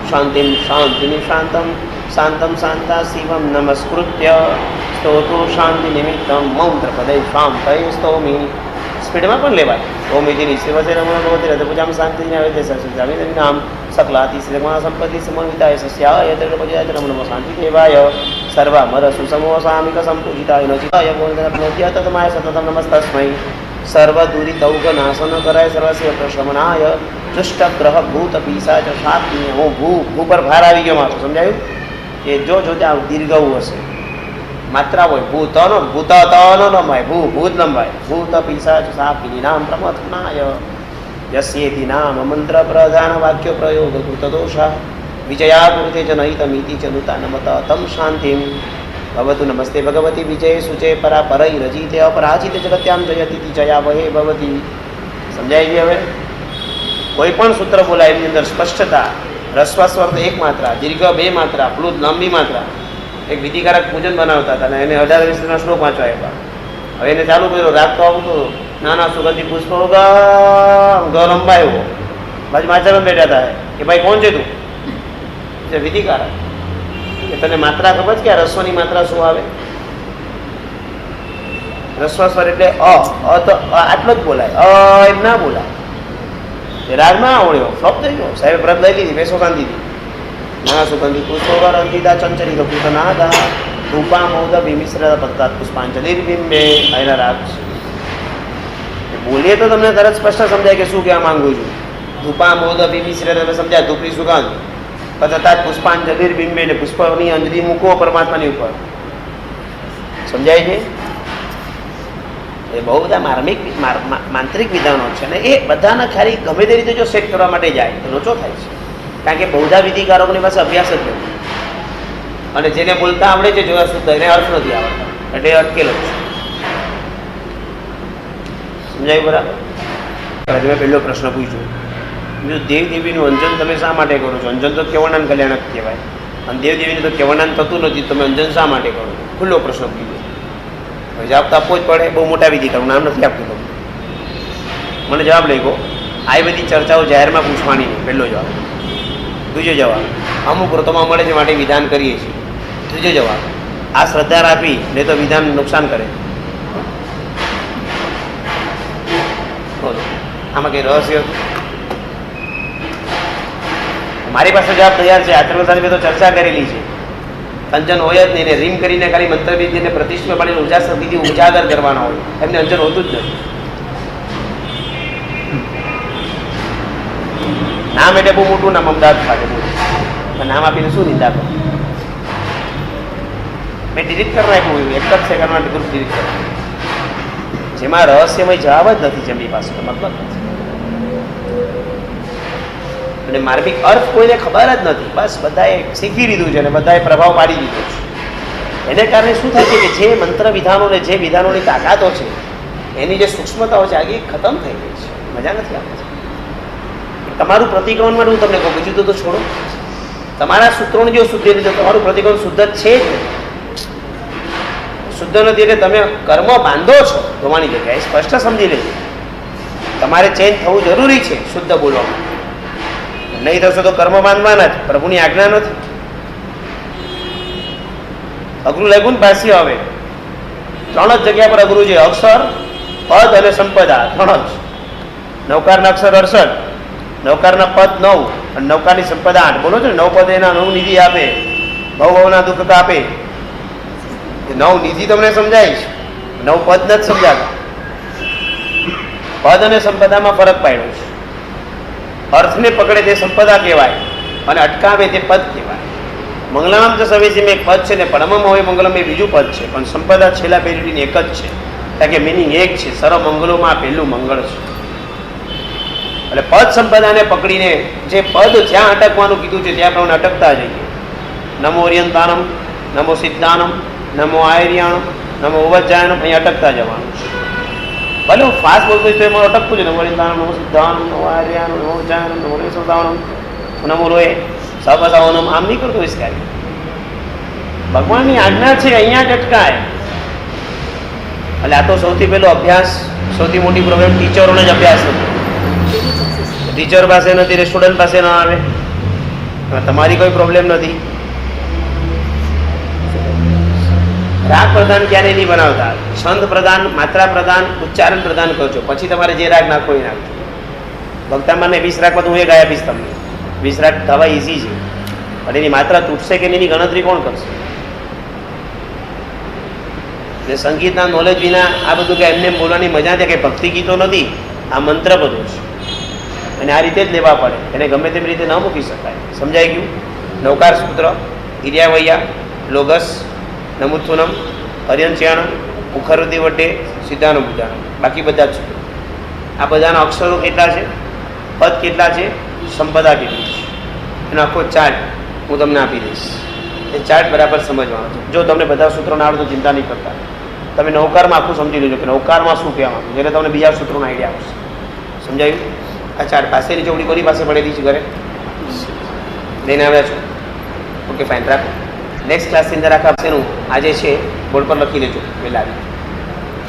S1: શાંતિમ શાંતિની શાંતમ શાંતમ શાંતા શિવમ નમસ્કૃત્ય સ્તોતો શાંતિ નિમિત્તમ મંત્ર પદય શાંતય સ્તોમી સ્પીડમાં પણ લેવાય ઓમ ઇતિની શિવસે નમો ભગવતી રથ પૂજામ શાંતિને આવે તે સસ્યામી નામ સકલાતિ શ્રીમા સંપત્તિ સમન્વિતાય સસ્યાય તર્પજયાય નમો નમો શાંતિ દેવાય સર્વા મર સુસમોસામિક સંપૂજિતાય નચિતાય બોલનોત્ય તતમાય સતતમ નમસ્તસ્મૈ સર્વ દુરિતૌગ નાશન કરાય સર્વસ્ય પ્રશમનાય દુષ્ટ ગ્રહ ભૂત પિશાચ શાપની હું ભૂ પર ભાર આવી ગયો મારો સમજાયું કે જો ત્યાં દીર્ઘવું હશે માત્રા હોય ભૂતનો ભૂતનો લંબાય ભૂત લંબાય ભૂત પિશાચ શાપની નામ પ્રમથનાય યસ્યેતિ નામ મંત્ર પ્રધાન વાક્ય પ્રયોગ કૃતદોષા વિજયા કૃતે ચ નહિતમિતિ ચ નુતા નમત તમ શાંતિમ ભવતુ નમસ્તે ભગવતી વિજય સુચે પરા પરૈ રજીતે અપરાજિત જગત્યામ જયતિ જયા વહે ભવતી સમજાય ગઈ હવે કોઈ પણ સૂત્ર બોલાય એની અંદર સ્પષ્ટતા રસ્વાસ્વર એક માત્રા દીર્ઘ 2 માત્રા પ્લુત લાંબી માત્રા એક વિધિકારક પૂજન બનાવતા હતા અને એને 18-20 શ્લોક વાંચવા આપ્યા હવે એને ચાલુ કર્યો રાગ તો આવતો નાના સુગંધી પુષ્પો ઘર અંબાયો બાજુ માચામાં બેઠા હતા કે ભાઈ કોણ છે તું છે વિધિકારક કે તને માત્રા ખબર છે કે આ રસ્વની માત્રા શું આવે રસ્વાસ્વર એટલે તો આટલો જ બોલાય એમ ના બોલાય એ રાગ ના આવડ્યો ફ્લોપ થઈ ગયો સાહેબ વ્રત લઈ લીધી બેસો શાંતિથી ના સુગંધી પુષ્પોગર અંતિદા ચંચરી કપૂત નાદા રૂપા મૌદ વિમિશ્ર પત્તા પુષ્પાંજલિ બિંબે એના રાગ છે બોલીએ તો તમને તરત સ્પષ્ટ સમજાય કે શું કહેવા માંગુ છું ધૂપા મૌદ વિમિશ્ર તમે સમજાય ધૂપની સુગંધ પત્તા પુષ્પાંજલિ બિંબે એટલે પુષ્પની અંજલિ મૂકો પરમાત્માની ઉપર સમજાય છે એ બહુ બધા માર્મિક માંત્રિક વિધાનો છે અને એ બધાના ખાલી ગમે તે રીતે જો સેટ કરવા માટે જાય તો લોચો થાય છે કારણ કે બહુધા વિધિકારોની પાસે અભ્યાસ જ નથી અને જેને બોલતા આવડે છે જોયા શુદ્ધ એને અર્થ નથી આવડતા એટલે એ અટકેલો છે સમજાયું બરાબર આજે મેં પહેલો પ્રશ્ન પૂછ્યો બીજું દેવદેવીનું અંજન તમે શા માટે કરો છો અંજન તો કેવળાન કલ્યાણક કહેવાય અને દેવદેવીને તો કેવળાન થતું નથી તમે અંજન શા માટે કરો છો ખુલ્લો પ્રશ્ન કીધો, હવે જવાબ તો આપવો જ પડે. બહુ મોટા વિધિ કરું, નામ નથી આપતું તમને. મને જવાબ લઈ ગયો. આ બધી ચર્ચાઓ જાહેરમાં પૂછવાની નહીં, પહેલો જવાબ. બીજો જવાબ, અમુક વ્રતોમાં મળે છે માટે વિધાન કરીએ છીએ. ત્રીજો જવાબ, આ શ્રદ્ધા રાખવી નહીં તો વિધાન નુકસાન કરે. આમાં કંઈ રહસ્ય? મારી પાસે જવાબ તૈયાર છે. આચરણ સાથે તો ચર્ચા કરેલી છે. અંજન હોય જ નહીં, એને રીમ કરીને ખાલી મંત્રવિધિને પ્રતિષ્ઠા પાડીને ઉર્જા શક્તિથી ઉજાગર કરવાના હોય, એમને અંજન હોતું જ નથી. નામ એટલે બહુ મોટું નામ, અમદાવાદ ખાતે બોલું, નામ આપીને શું નિંદા કરો? મેં ડિલીટ કરી નાખ્યું, એક જ સેકન્ડમાં ગ્રુપ ડિલીટ કર્યું. જેમાં રહસ્યમય જવાબ જ નથી, જેમની પાસે મતલબ નથી. અને માર્મિક અર્થ કોઈને ખબર જ નથી. બસ બધાએ શીખી લીધું છે અને બધાએ પ્રભાવ પાડી દીધો છે. એને કારણે શું થાય છે કે જે મંત્ર વિધાનો ને જે વિધાનોની તાકાતો છે, એની જે સૂક્ષ્મતાઓ છે, આગે ખતમ થઈ ગઈ છે. મજા નથી આવતી. તમારું પ્રતિક્રમણ માટે હું તમને કહું, બીજું તો છોડો. તમારા સૂત્રોને જો શુદ્ધ રીતે તમારું પ્રતિક્રમણ શુદ્ધ જ છે જ. શુદ્ધ નથી એટલે તમે કર્મ બાંધો છો ધોવાની જગ્યાએ, સ્પષ્ટ સમજી લેજો. તમારે ચેન્જ થવું જરૂરી છે શુદ્ધ બોલવામાં. નહીં થશો તો કર્મ બાંધવાના જ, પ્રભુની આજ્ઞા નથી. અઘરું લાગ્યું ને પાછી? હવે 3 જ જગ્યા પર અઘરું છે. અક્ષર, પદ અને સંપદા, 3 જ. નવકારના અક્ષર 68, નવકારના પદ 9 અને નવકારની સંપદા 8. બોલો છો ને, 9 પદ એના 9 નિધિ આપે, ભવના દુઃખ આપે. 9 નિધિ તમને સમજાય છે, 9 પદ નથી સમજાતા. પદ અને સંપદામાં ફરક પાડ્યો છે. અર્થને પકડે તે સંપદા કહેવાય અને અટકાવે તે પદ કહેવાય. મંગલમ તો સવેસીમાં એક પદ છે ને પરમમ હોય મંગલમ એ બીજું પદ છે, પણ સંપદા છેલ્લા બે લીટીની એક જ છે, કારણ કે મિનિંગ એક છે. સર્વ મંગલોમાં પહેલું મંગળ છે. એટલે પદ સંપદાને પકડીને જે પદ જ્યાં અટકવાનું કીધું છે ત્યાં પ્રમાણે અટકતા જઈએ. નમો ઓરિયંતાનમ, નમો સિદ્ધાનમ, નમો આયર્યાણમ, નમો ઉવજ્જાયનમ, અહીં અટકતા જવાનું છે. ભલે હું ફાસ્ટ બોલતો તો એમાં અટકતું છે. નમો ઓરિયંતાનમ, નમો સિદ્ધાનમ, નમો આયર્યાણમ, નમો ઉવજ્જાયનમ, નમો રેસોદાનમ, નમો રોએ સબસાવનમ. આમ નહીં કરતો હોઈશ કાર્ય. ભગવાનની આજ્ઞા છે, અહીંયા જ અટકાય. એટલે આ તો સૌથી પહેલો અભ્યાસ, સૌથી મોટી પ્રોબ્લેમ ટીચરોને જ અભ્યાસ નથી. ટીચર પાસે નથી એટલે સ્ટુડન્ટ પાસે ન આવે. તમારી કોઈ પ્રોબ્લેમ નથી. રાગ પ્રધાન ક્યારે નહીં બનાવતા. છંદ પ્રધાન, માત્રા પ્રધાન, ઉચ્ચારણ પ્રધાન કરજો, પછી તમારે જે રાગ નાખો એ નાખજો. ભક્તામાને 20 રાગમાં તો હું એ ગાઈ આપીશ તમને. 20 રાગ થવા ઇઝી છે, પણ એની માત્રા તૂટશે કે એની ગણતરી કોણ કરશે? એટલે સંગીતના નોલેજ વિના આ બધું કે એમને બોલવાની મજા છે કે ભક્તિ ગીતો નથી, આ મંત્ર બધું છે. અને આ રીતે જ લેવા પડે, એને ગમે તેવી રીતે ન મૂકી શકાય. સમજાઈ ગયું? નવકાર સૂત્ર, ઇર્યાવૈયા, લોગસ, નમુથુનમ, અર્યંચ્યાણમ, મુખરુદ્ધિ વટે, સિદ્ધાનું બુદ્ધાનું, બાકી બધા જ. આ બધાના અક્ષરો કેટલા છે, પદ કેટલા છે, સંપદા કેટલી છે, એનો આખો ચાર્ટ હું તમને આપી દઈશ. એ ચાર્ટ બરાબર સમજવાનો છે. જો તમને બધા સૂત્રોને આવડે તો ચિંતા નહીં કરતા. તમે નવકારમાં આખું સમજી લેજો કે નવકારમાં શું કહેવાનું, એટલે તમને બીજા સૂત્રોનો આઈડિયા આવશે. સમજાયું? આ ચાર્ટ પાસેની ચોપડી કોની પાસે પડેલી છે? ઘરે લઈને આવ્યા છો? ઓકે, ફાઇન, રાખો. નેક્સ્ટ ક્લાસની અંદર આખા પાસેનું આજે છે બોર્ડ પર લખી લેજો. પહેલાં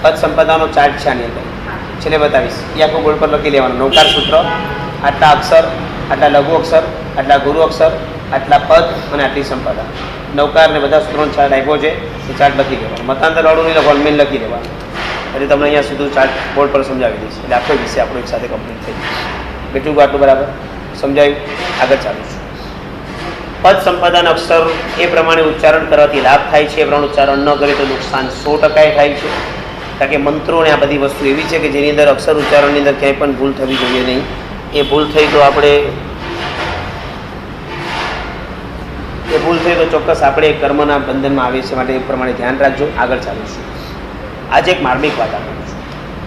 S1: પદ સંપદાનો ચાર્ટ છે આની અંદર, છેલ્લે બતાવીશ. એ આખું બોર્ડ પર લખી લેવાનું. નવકાર સૂત્ર, આટલા અક્ષર, આટલા લઘુ અક્ષર, આટલા ગુરુ અક્ષર, આટલા પદ અને આટલી સંપદા. નવકાર ને બધા સૂત્રોનો ચાર્ટ આપ્યો છે, એ ચાર્ટ લખી દેવાનો. મતાંતરવાળું નહીં લખવાનું, મેન લખી દેવાનું. એટલે તમને અહીંયા સુધી ચાર્ટ બોર્ડ પર સમજાવી દઈશ. એટલે આખો વિષય આપણો એક સાથે કમ્પ્લીટ થઈ જશે. કેટલું આટલું બરાબર સમજાયું? આગળ ચાલુ છું. પદ સંપદાના અક્ષર એ પ્રમાણે ઉચ્ચારણ કરવાથી લાભ થાય છે, એ પ્રમાણે ઉચ્ચારણ ન કરે તો નુકસાન 100% થાય છે. કારણ કે મંત્રો ને આ બધી વસ્તુ એવી છે કે જેની અંદર અક્ષર ઉચ્ચારણની અંદર ક્યાંય પણ ભૂલ થવી જોઈએ નહીં. એ ભૂલ થઈ તો ચોક્કસ આપણે કર્મના બંધનમાં આવીએ છીએ. માટે એ પ્રમાણે ધ્યાન રાખજો. આગળ ચાલીશું. આજે એક માર્મિક વાત આપું છું.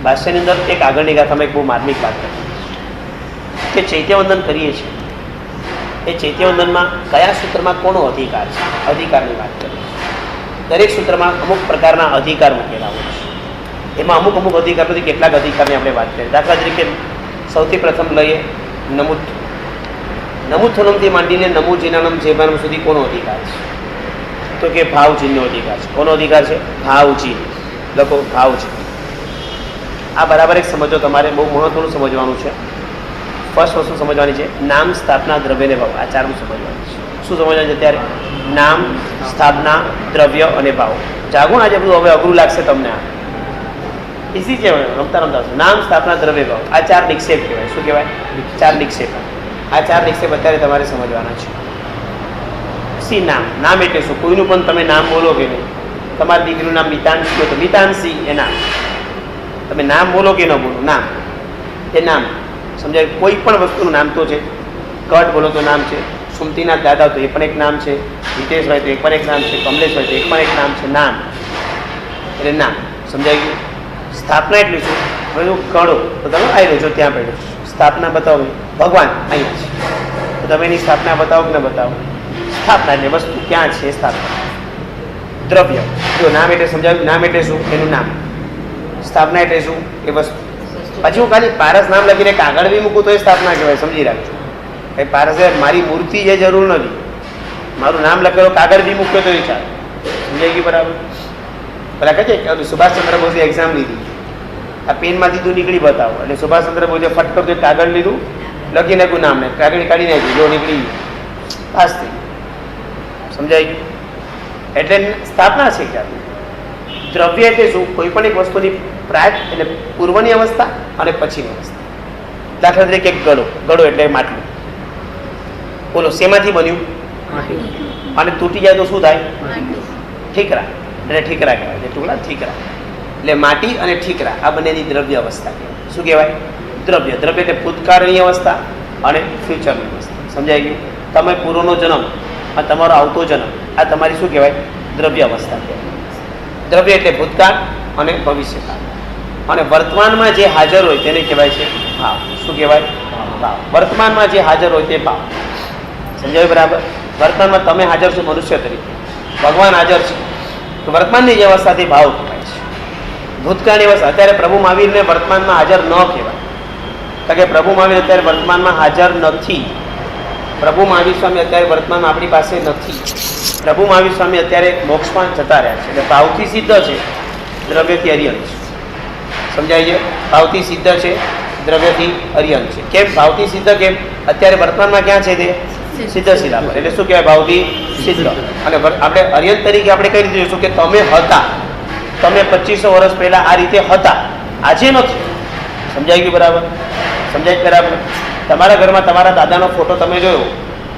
S1: ભાષ્યની અંદર એક આગળની ગાથામાં એક બહુ માર્મિક વાત કરી કે ચૈત્યવંદન કરીએ છીએ, એ ચૈત્યવંદનમાં કયા સૂત્રમાં કોનો અધિકાર છે, અધિકારની વાત કરીએ. દરેક સૂત્રમાં અમુક પ્રકારના અધિકાર મૂકેલા હોય છે. એમાં અમુક અધિકારોથી કેટલાક અધિકારની આપણે વાત કરીએ. દાખલા તરીકે સૌથી પ્રથમ લઈએ નમુથુનમથી માંડીને નમો જીનાનમ જેબાનમ સુધી કોનો અધિકાર છે? તો કે ભાવચિહ્નનો અધિકાર છે. કોનો અધિકાર છે? ભાવચિહ્ન. લખો ભાવચિહ્ન. આ બરાબર એક સમજો, તમારે બહુ મહત્વનું સમજવાનું છે. ફર્સ્ટ વસ્તુ સમજવાની છે નામ, સ્થાપના, દ્રવ્ય ને ભાવ. આ ચારનું સમજવાનું છે. શું સમજવાનું છે અત્યારે? નામ, સ્થાપના, દ્રવ્ય અને ભાવ. જાગો આજે બધું, હવે અઘરું લાગશે તમને. આ ઇઝી છે, રમતા રમતા. નામ, સ્થાપના, દ્રવ્ય, ભાવ. આ ચાર નિક્ષેપ કહેવાય. શું કહેવાય? ચાર નિક્ષેપ. આ ચાર નિક્ષેપ અત્યારે તમારે સમજવાના છે. સી નામ. નામ એટલે શું? કોઈનું પણ તમે નામ બોલો કે નહીં. તમારી દીકરીનું નામ મિતાંશી હોય તો મિતાંશી એ નામ. તમે નામ બોલો કે ન બોલો, નામ એ નામ. સમજાય? કોઈ પણ વસ્તુનું નામ તો છે. કટ બોલો તો નામ છે. સુમતીના દાદા તો એ પણ એક નામ છે. હિતેશ હોય તો એ પણ એક નામ છે. કમલેશ હોય તો એ પણ એક નામ છે. નામ એટલે નામ. સમજાય ગયું? સ્થાપના એટલે શું? બધું કળો તો તમે આવી રહ્યો છો ત્યાં પડ્યો. સ્થાપના બતાવો. ભગવાન અહીંયા છે તો તમે એની સ્થાપના બતાવો કે ન બતાવો? સ્થાપના એટલે વસ્તુ ક્યાં છે? સ્થાપના. દ્રવ્ય જો નામ એટલે સમજાવ્યું. નામ એટલે શું? એનું નામ. સ્થાપના એટલે શું? એ વસ્તુ. પછી હું ખાલી પારસ નામ લખીને કાગળ બી મૂકું તો એ સ્થાપના કહેવાય. સમજી રાખજો. એ પારસે મારી મૂર્તિ જે જરૂર નથી. મારું નામ લખેલો કાગળ બી મૂક્યો તો એ ચાલે. સમજાઈ ગયું બરાબર? પેલા કહે છે સુભાષચંદ્ર બોઝે એક્ઝામ લીધી, આ પેનમાંથી તું નીકળી બતાવો. એટલે સુભાષચંદ્ર બોઝે ફટ કરતો કાગળ લીધું, લખી નાખ્યું નામને, કાગળ કાઢી નાખ્યું, જો નીકળી પાસ થઈ. સમજાઈ ગયું? એટલે સ્થાપના છે ક્યાં. દ્રવ્ય એટલે શું? કોઈ પણ એક વસ્તુની પ્રાય એટલે પૂર્વની અવસ્થા અને પછીની અવસ્થા. દાખલા તરીકે ગળો. ગળો એટલે માટલું. બોલો શેમાંથી બન્યું? અને તૂટી જાય તો શું થાય? ઠીકરા. એટલે ઠીકરા કહેવાય. ટુકડા ઠીકરા એટલે માટી અને ઠીકરા આ બંનેની દ્રવ્ય અવસ્થા કહેવાય. શું કહેવાય? દ્રવ્ય. દ્રવ્ય એટલે ભૂતકાળની અવસ્થા અને ફ્યુચરની અવસ્થા. સમજાઈ ગયું? તમે પૂર્વનો જન્મ અને તમારો આવતો જન્મ, આ તમારી શું કહેવાય? દ્રવ્ય અવસ્થા કહેવાય. દ્રવ્ય એટલે ભૂતકાળ અને ભવિષ્યકાળ. અને વર્તમાનમાં જે હાજર હોય તેને કહેવાય છે ભાવ. શું કહેવાય? ભાવ. વર્તમાનમાં જે હાજર હોય તે ભાવ. સમજાયું બરાબર? વર્તમાનમાં તમે હાજર છો મનુષ્ય તરીકે, ભગવાન હાજર છે તો વર્તમાનની જે અવસ્થાથી ભાવ કહેવાય છે. ભૂતકાળની અવસ્થા. અત્યારે પ્રભુ મહાવીરને વર્તમાનમાં હાજર ન કહેવાય, કારણ કે પ્રભુ મહાવીર અત્યારે વર્તમાનમાં હાજર નથી. પ્રભુ મહાવીર સ્વામી અત્યારે વર્તમાનમાં આપણી પાસે નથી. પ્રભુ મહાવીર સ્વામી અત્યારે મોક્ષમાં જતા રહ્યા છે. એટલે ભાવથી સિદ્ધ છે, દ્રવ્યથી અરિયન છે. સમજાય છે? ભાવથી સિદ્ધ છે, દ્રવ્યથી અરિયન છે. કેમ ભાવથી સિદ્ધ? કેમ? અત્યારે વર્તમાનમાં ક્યાં છે તે? સિદ્ધ શિલા પર. એટલે શું કહેવાય? ભાવથી સિદ્ધ. અને આપણે અરિયન તરીકે આપણે કઈ રીતે જોઈશું કે તમે હતા, તમે 2500 વર્ષ પહેલા આ રીતે હતા, આજે નથી. સમજાઈ ગયું બરાબર? સમજાય બરાબર? તમારા ઘરમાં તમારા દાદાનો ફોટો તમે જોયો,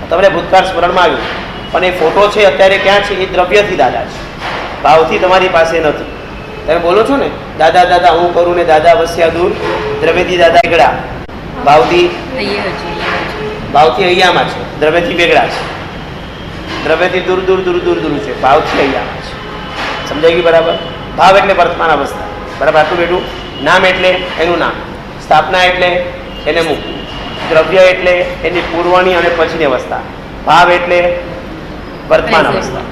S1: તમને ભૂતકાળ સ્મરણમાં આવ્યું, પણ એ ફોટો છે અત્યારે ક્યાં છે? એ દ્રવ્યથી દાદા છે, ભાવથી તમારી પાસે નથી. તમે બોલો છો ને દાદા દાદા હું કરું ને દાદા વસ્યા દૂર, દ્રવ્યથી દાદા વેગળા, ભાવથી અહીંયામાં છે, દ્રવ્યથી વેગળા છે. દ્રવ્યથી દૂર દૂર દૂર દૂર દૂર છે, ભાવથી અહીંયામાં છે. સમજાઈ ગયું બરાબર? ભાવ એટલે વર્તમાન અવસ્થા. બરાબર? આટલું બેઠું. નામ એટલે એનું નામ, સ્થાપના એટલે એને મૂકવું, દ્રવ્ય એટલે એની પૂર્વની અને પછીની અવસ્થા, ભાવ એટલે વર્તમાન અવસ્થા.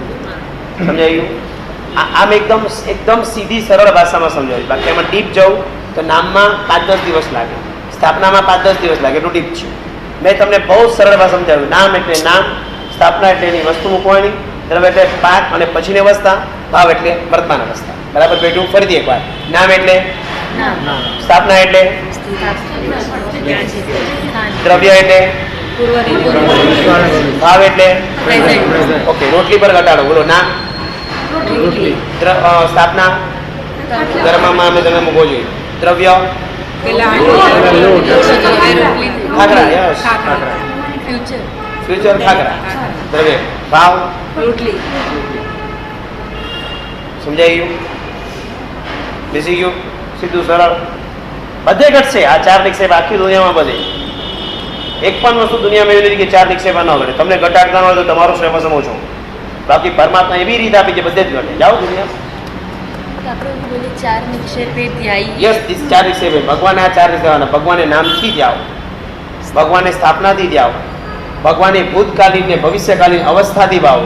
S1: સમજાઈ ગયું? આમ એકદમ સીધી સરળ ભાષામાં સમજાવ્યું. બાકી એમાં ડીપ જવું તો નામમાં 5-10 દિવસ લાગે, સ્થાપનામાં 5-10 દિવસ લાગે, એટલું ડીપ છે. મેં તમને બહુ સરળ ભાષા સમજાવ્યું. નામ એટલે નામ, સ્થાપના એટલે એની વસ્તુ મૂકવાની, દ્રવ્ય એટલે પાક અને પછીની અવસ્થા, ભાવ એટલે વર્તમાન અવસ્થા. બરાબર બેઠું? ફરીથી એકવાર. નામ એટલે સ્થાપના એટલે દ્રવ્ય એટલે ભાવ એટલે ઓકે. રોટલી પર ઘટાડો. બોલો નામ, સ્થાપના ગરમામાં અમે તમે મૂકવો જોઈએ, દ્રવ્ય ખાખરા, યસ ફ્યુચર ખાખરા, દ્રવ્ય ભાવ સમજાઈ ગયું? બેસી ગયું? સીધું સરળ. બધે ઘટશે આ 4 નિક્ષેપ. આખી દુનિયામાં બધે એક પણ વસ્તુ દુનિયામાં એવી નથી કે 4 નિક્ષેપમાં ન ઘટે. તમને ઘટાડતા ન હોય તો તમારો શ્રેય સમજો. બાકી પરમાત્મા એવી રીત આપી છે બધે જ ઘટે. જાઓ દુનિયા. યસ, 4 નિક્ષેપ. ભગવાને આ 4 નિક્ષેપ. ભગવાને નામથી જાઓ, ભગવાને સ્થાપનાથી જાઓ, ભગવાનની ભૂતકાલીન ને ભવિષ્યકાલીન અવસ્થાથી ભાવો,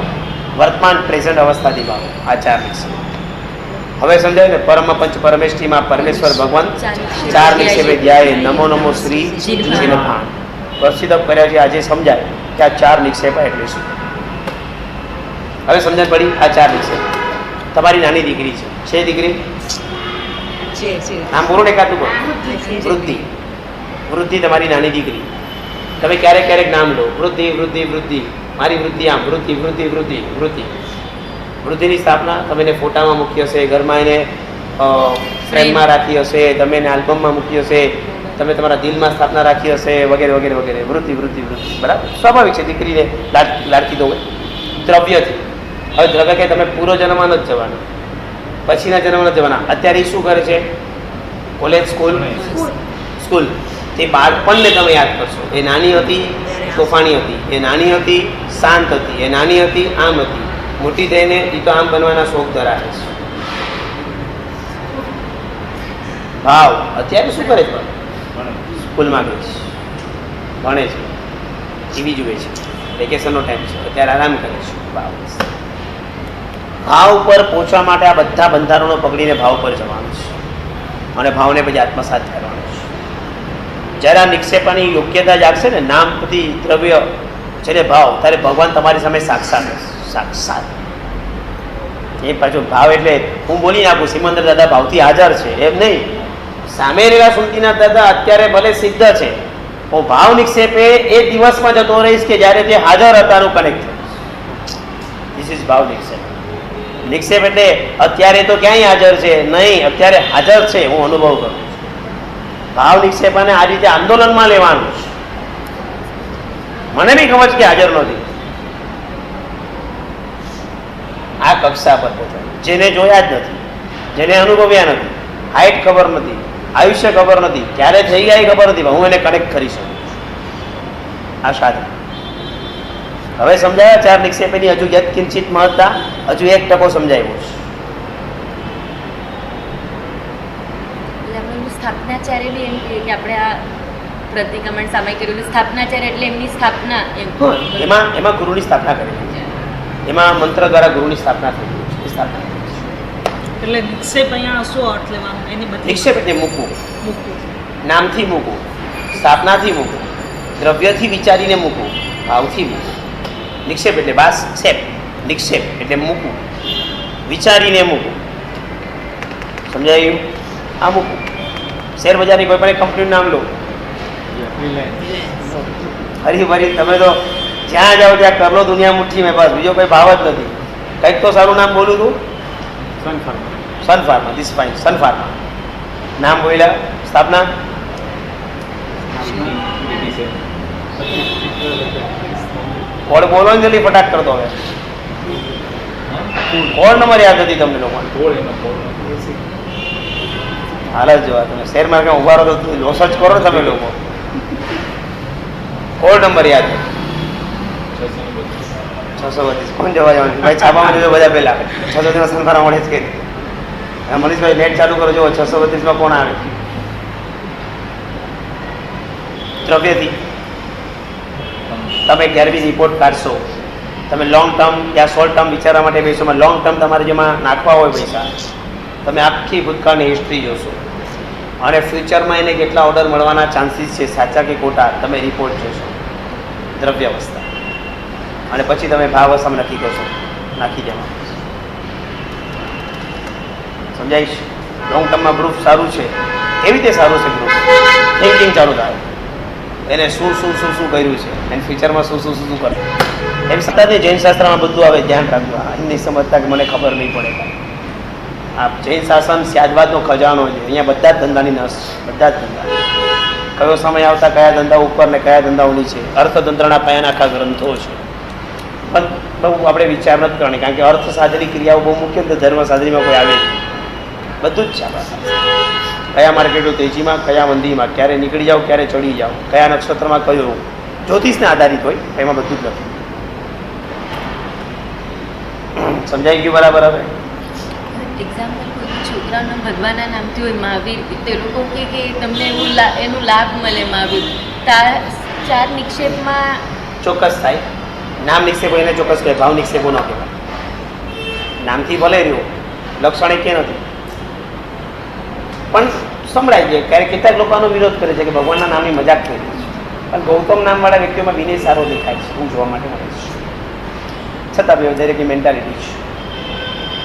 S1: વર્તમાન પ્રેઝન્ટ અવસ્થાથી ભાવો. આ 4 નિક્ષેપ. હવે સમજાય ને? પરમ પંચ પરમેષ્ઠીમાં પરમેશ્વર ભગવાન 4 નિક્ષેપે ધ્યાય. નમો નમો શ્રી જીનભાન પ્રસિદ્ધ કર્યા છે. આજે સમજાય કે આ 4 નિક્ષેપ એટલે શું. હવે સમજણ પડી? આ 4 નિક્ષેપ. તમારી નાની દીકરી છે દીકરી? આમ બોલો ને, એકાદું બોલો. વૃદ્ધિ. વૃદ્ધિ તમારી નાની દીકરી. તમે ક્યારેક ક્યારેક નામ લો, વૃદ્ધિ વૃદ્ધિ વૃદ્ધિ, મારી વૃદ્ધિ, આમ વૃદ્ધિ વૃદ્ધિ વૃદ્ધિ વૃદ્ધિ. વૃદ્ધિની સ્થાપના તમે એને ફોટામાં મૂકી હશે, ઘરમાં એને ફ્રેમમાં રાખી હશે, તમે એને આલ્બમમાં મૂકી હશે, તમે તમારા દિલમાં સ્થાપના રાખી હશે, વગેરે વગેરે વગેરે. વૃદ્ધિ વૃદ્ધિ વૃદ્ધિ. બરાબર, સ્વાભાવિક છે, દીકરીને લાડકી તો હોય. દ્રવ્યથી. હવે દ્રવ્ય કે તમે પૂરો જન્મમાં નથી જવાના, પછીના જન્મમાં નથી જવાના. અત્યારે એ શું કરે છે? College, school. તે બાળપણને તમે યાદ કરશો. એ નાની હતી, તોફાની હતી. એ નાની હતી, શાંત હતી. એ નાની હતી, આમ હતી. મોટી થઈને એ તો આમ બનવાના શોખ ધરાવે છે. ભાવ અત્યારે શું કરે છે? સ્કૂલમાં ગઈ છે, ભણે છે, ટીવી જુએ છે, વેકેશનનો ટાઈમ છે, અત્યારે આરામ કરે છે. ભાવ ઉપર પહોંચવા માટે આ બધા બંધારણો પકડીને ભાવ પર જવાનું છે અને ભાવને પછી આત્મસાત કરવાનું છે. જ્યારે આ નિક્ષેપની યોગ્યતા જાગશે ને, નામ બધી દ્રવ્ય છે ને ભાવ, ત્યારે ભગવાન તમારી સામે સાક્ષાત. એ પાછું ભાવ એટલે હું બોલી નાખું સિમંદર દાદા ભાવથી હાજર છે એમ નહીં. સામે રહેલા સુમતીનાથ દાદા અત્યારે ભલે સિદ્ધ છે, હું ભાવ નિક્ષેપે એ દિવસમાં જતો રહીશ કે જ્યારે તે હાજર હતાનું કનેક્ટ થઈશ. ધીસ ઇઝ ભાવ નિક્ષેપ. નિક્ષેપ એટલે અત્યારે તો ક્યાંય હાજર છે નહીં, અત્યારે હાજર છે, હું અનુભવ કરું છું. ભાવ નિક્ષેપ અને આ રીતે આંદોલનમાં લેવાનું છે. મને બી ખબર છે કે હાજર નથી. આ કક્ષા પર પહોંચવાનું. જેને જોયા જ નથી, જેને અનુભવ્યા નથી, હાઈટ ખબર નથી, આયુષ્ય ખબર નથી, ક્યારે થઈ ગયા એ ખબર નથી, હું એને કનેક્ટ કરી શકું. આ સાધન. હવે સમજાયા 4 નિક્ષેપની હજુ યત કિંચિત મહત્તા, હજુ 1% સમજાયું છે.
S2: સ્થાપનાચાર્ય બી એમ કહે કે આપણે આ પ્રતિક્રમણ સામે કરેલું સ્થાપનાચાર્ય એટલે એમની સ્થાપના એમ.
S1: એમાં ગુરુની સ્થાપના કરેલી, એમાં મંત્ર દ્વારા ગુરુની સ્થાપના થઈ સ્થાપના.
S3: એટલે નિક્ષેપ અહીંયા શું અર્થ લેવાનો? એની બધી
S1: નિક્ષેપ એટલે મૂકવું, નામથી મૂકવું, સ્થાપનાથી મૂકવું, દ્રવ્યથી વિચારીને મૂકવું, ભાવથી મૂકવું. નિક્ષેપ એટલે બાસ ક્ષેપ, નિક્ષેપ એટલે મૂકવું, વિચારીને મૂકવું. સમજાયું? આ મૂકવું. શેર બજારની કોઈ પણ કંપનીનું નામ લો, હરી ભરી તમે તો જ્યાં જાઓ ત્યાં કરલો દુનિયા મુઠ્ઠી મેં, બસ બીજો કોઈ ભાવ જ નથી. કંઈક તો સારું નામ બોલું તું, સન ફાર્મા. ધીસ ફાઇન, સન ફાર્મા નામ બોલ્યા. સ્થાપના કોડ બોલો ને જલ્દી, ફટાક કરતો. હવે કોડ નંબર યાદ હતી તમને લોકોને? હાલ જ જોવા તમે શેર માર્કેટમાં ઉભા રહો તો લો સર્ચ કરો ને તમે લોકો. કોડ નંબર યાદ છે 632. કોણ જવા જવાનું ભાઈ? છાપામાં જોજો બધા પહેલા 632 સંખારા મળે જ કે. મનીષભાઈ નેટ ચાલુ કરો, જો 632 કોણ આવે? દ્રવ્યથી તમે ક્યારે બી રિપોર્ટ કાઢશો, તમે લોંગ ટર્મ યા શોર્ટ ટર્મ વિચારવા માટે બેસો. લોંગ ટર્મ તમારે જેમાં નાખવા હોય પૈસા, તમે આખી ભૂતકાળની હિસ્ટ્રી જોશો અને ફ્યુચરમાં એને કેટલા ઓર્ડર મળવાના ચાન્સીસ છે, સાચા કે ખોટા, તમે રિપોર્ટ જોશો દ્રવ્ય અવસ્થા, અને પછી તમે ભાવ અવસ્થામાં નક્કી કરશો નાખી દેવાનું. સમજાઈશ? લોંગ ટર્મમાં પ્રૂફ સારું છે. કેવી રીતે સારું છે પ્રૂફ? થિંકિંગ ચાલુ થાય, એને શું શું શું શું કર્યું છે, એને ફ્યુચરમાં શું શું શું શું કરે. એમ સતત જૈન શાસ્ત્રમાં બધું આવે, ધ્યાન રાખજો. એમ નહીં સમજતા કે મને ખબર નહીં પડે. આ જૈન શાસન સ્યાદવાદનો ખજાનો છે. અહીંયા બધા જ ધંધાની નસ, બધા જ ધંધા. કયો સમય આવતા કયા ધંધા ઉપર ને કયા ધંધાઓ નીચે, અર્થતંત્રના પાયાના આખા ગ્રંથો છે. પણ બહુ આપણે વિચાર નથી કરવાની, કારણ કે અર્થ સાધની ક્રિયાઓ બહુ મુખ્ય છે. ધર્મ સાધનીમાં કોઈ આવે નહીં, બધું જ છે આપણા સાથે. કયા માર્કેટો તેજીમાં, કયા મંદીમાં, ક્યારે નીકળી જાઓ, ક્યારે ચડી જાઓ, કયા નક્ષત્રમાં કયો, જ્યોતિષને આધારિત હોય, એમાં બધું જ લખ્યું. સમજાઈ ગયું બરાબર? હવે
S2: એક્ઝામ્પલ કોઈ છોકરાના ભગવાનના નામથી હોય મહાવીર, તે લોકો કે તમને એનું લાભ મળે મહાવીર. 4 નિક્ષેપમાં
S1: ચોક્કસ થાય. નામ નિક્ષેપો એને ચોક્કસ કહે, ભાવ નિક્ષેપો ન કહેવાય. નામથી ભલે રહ્યો, લક્ષણ કે નથી, પણ સંભળાય છે. ક્યારેક કેટલાક લોકોનો વિરોધ કરે છે કે ભગવાનના નામની મજાક થઈ રહી છે, પણ ગૌતમ નામવાળા વ્યક્તિઓમાં વિનય સારો દેખાય છે, હું જોવા માટે મળે છે. છતાં બી દરેકની મેન્ટાલિટી છે.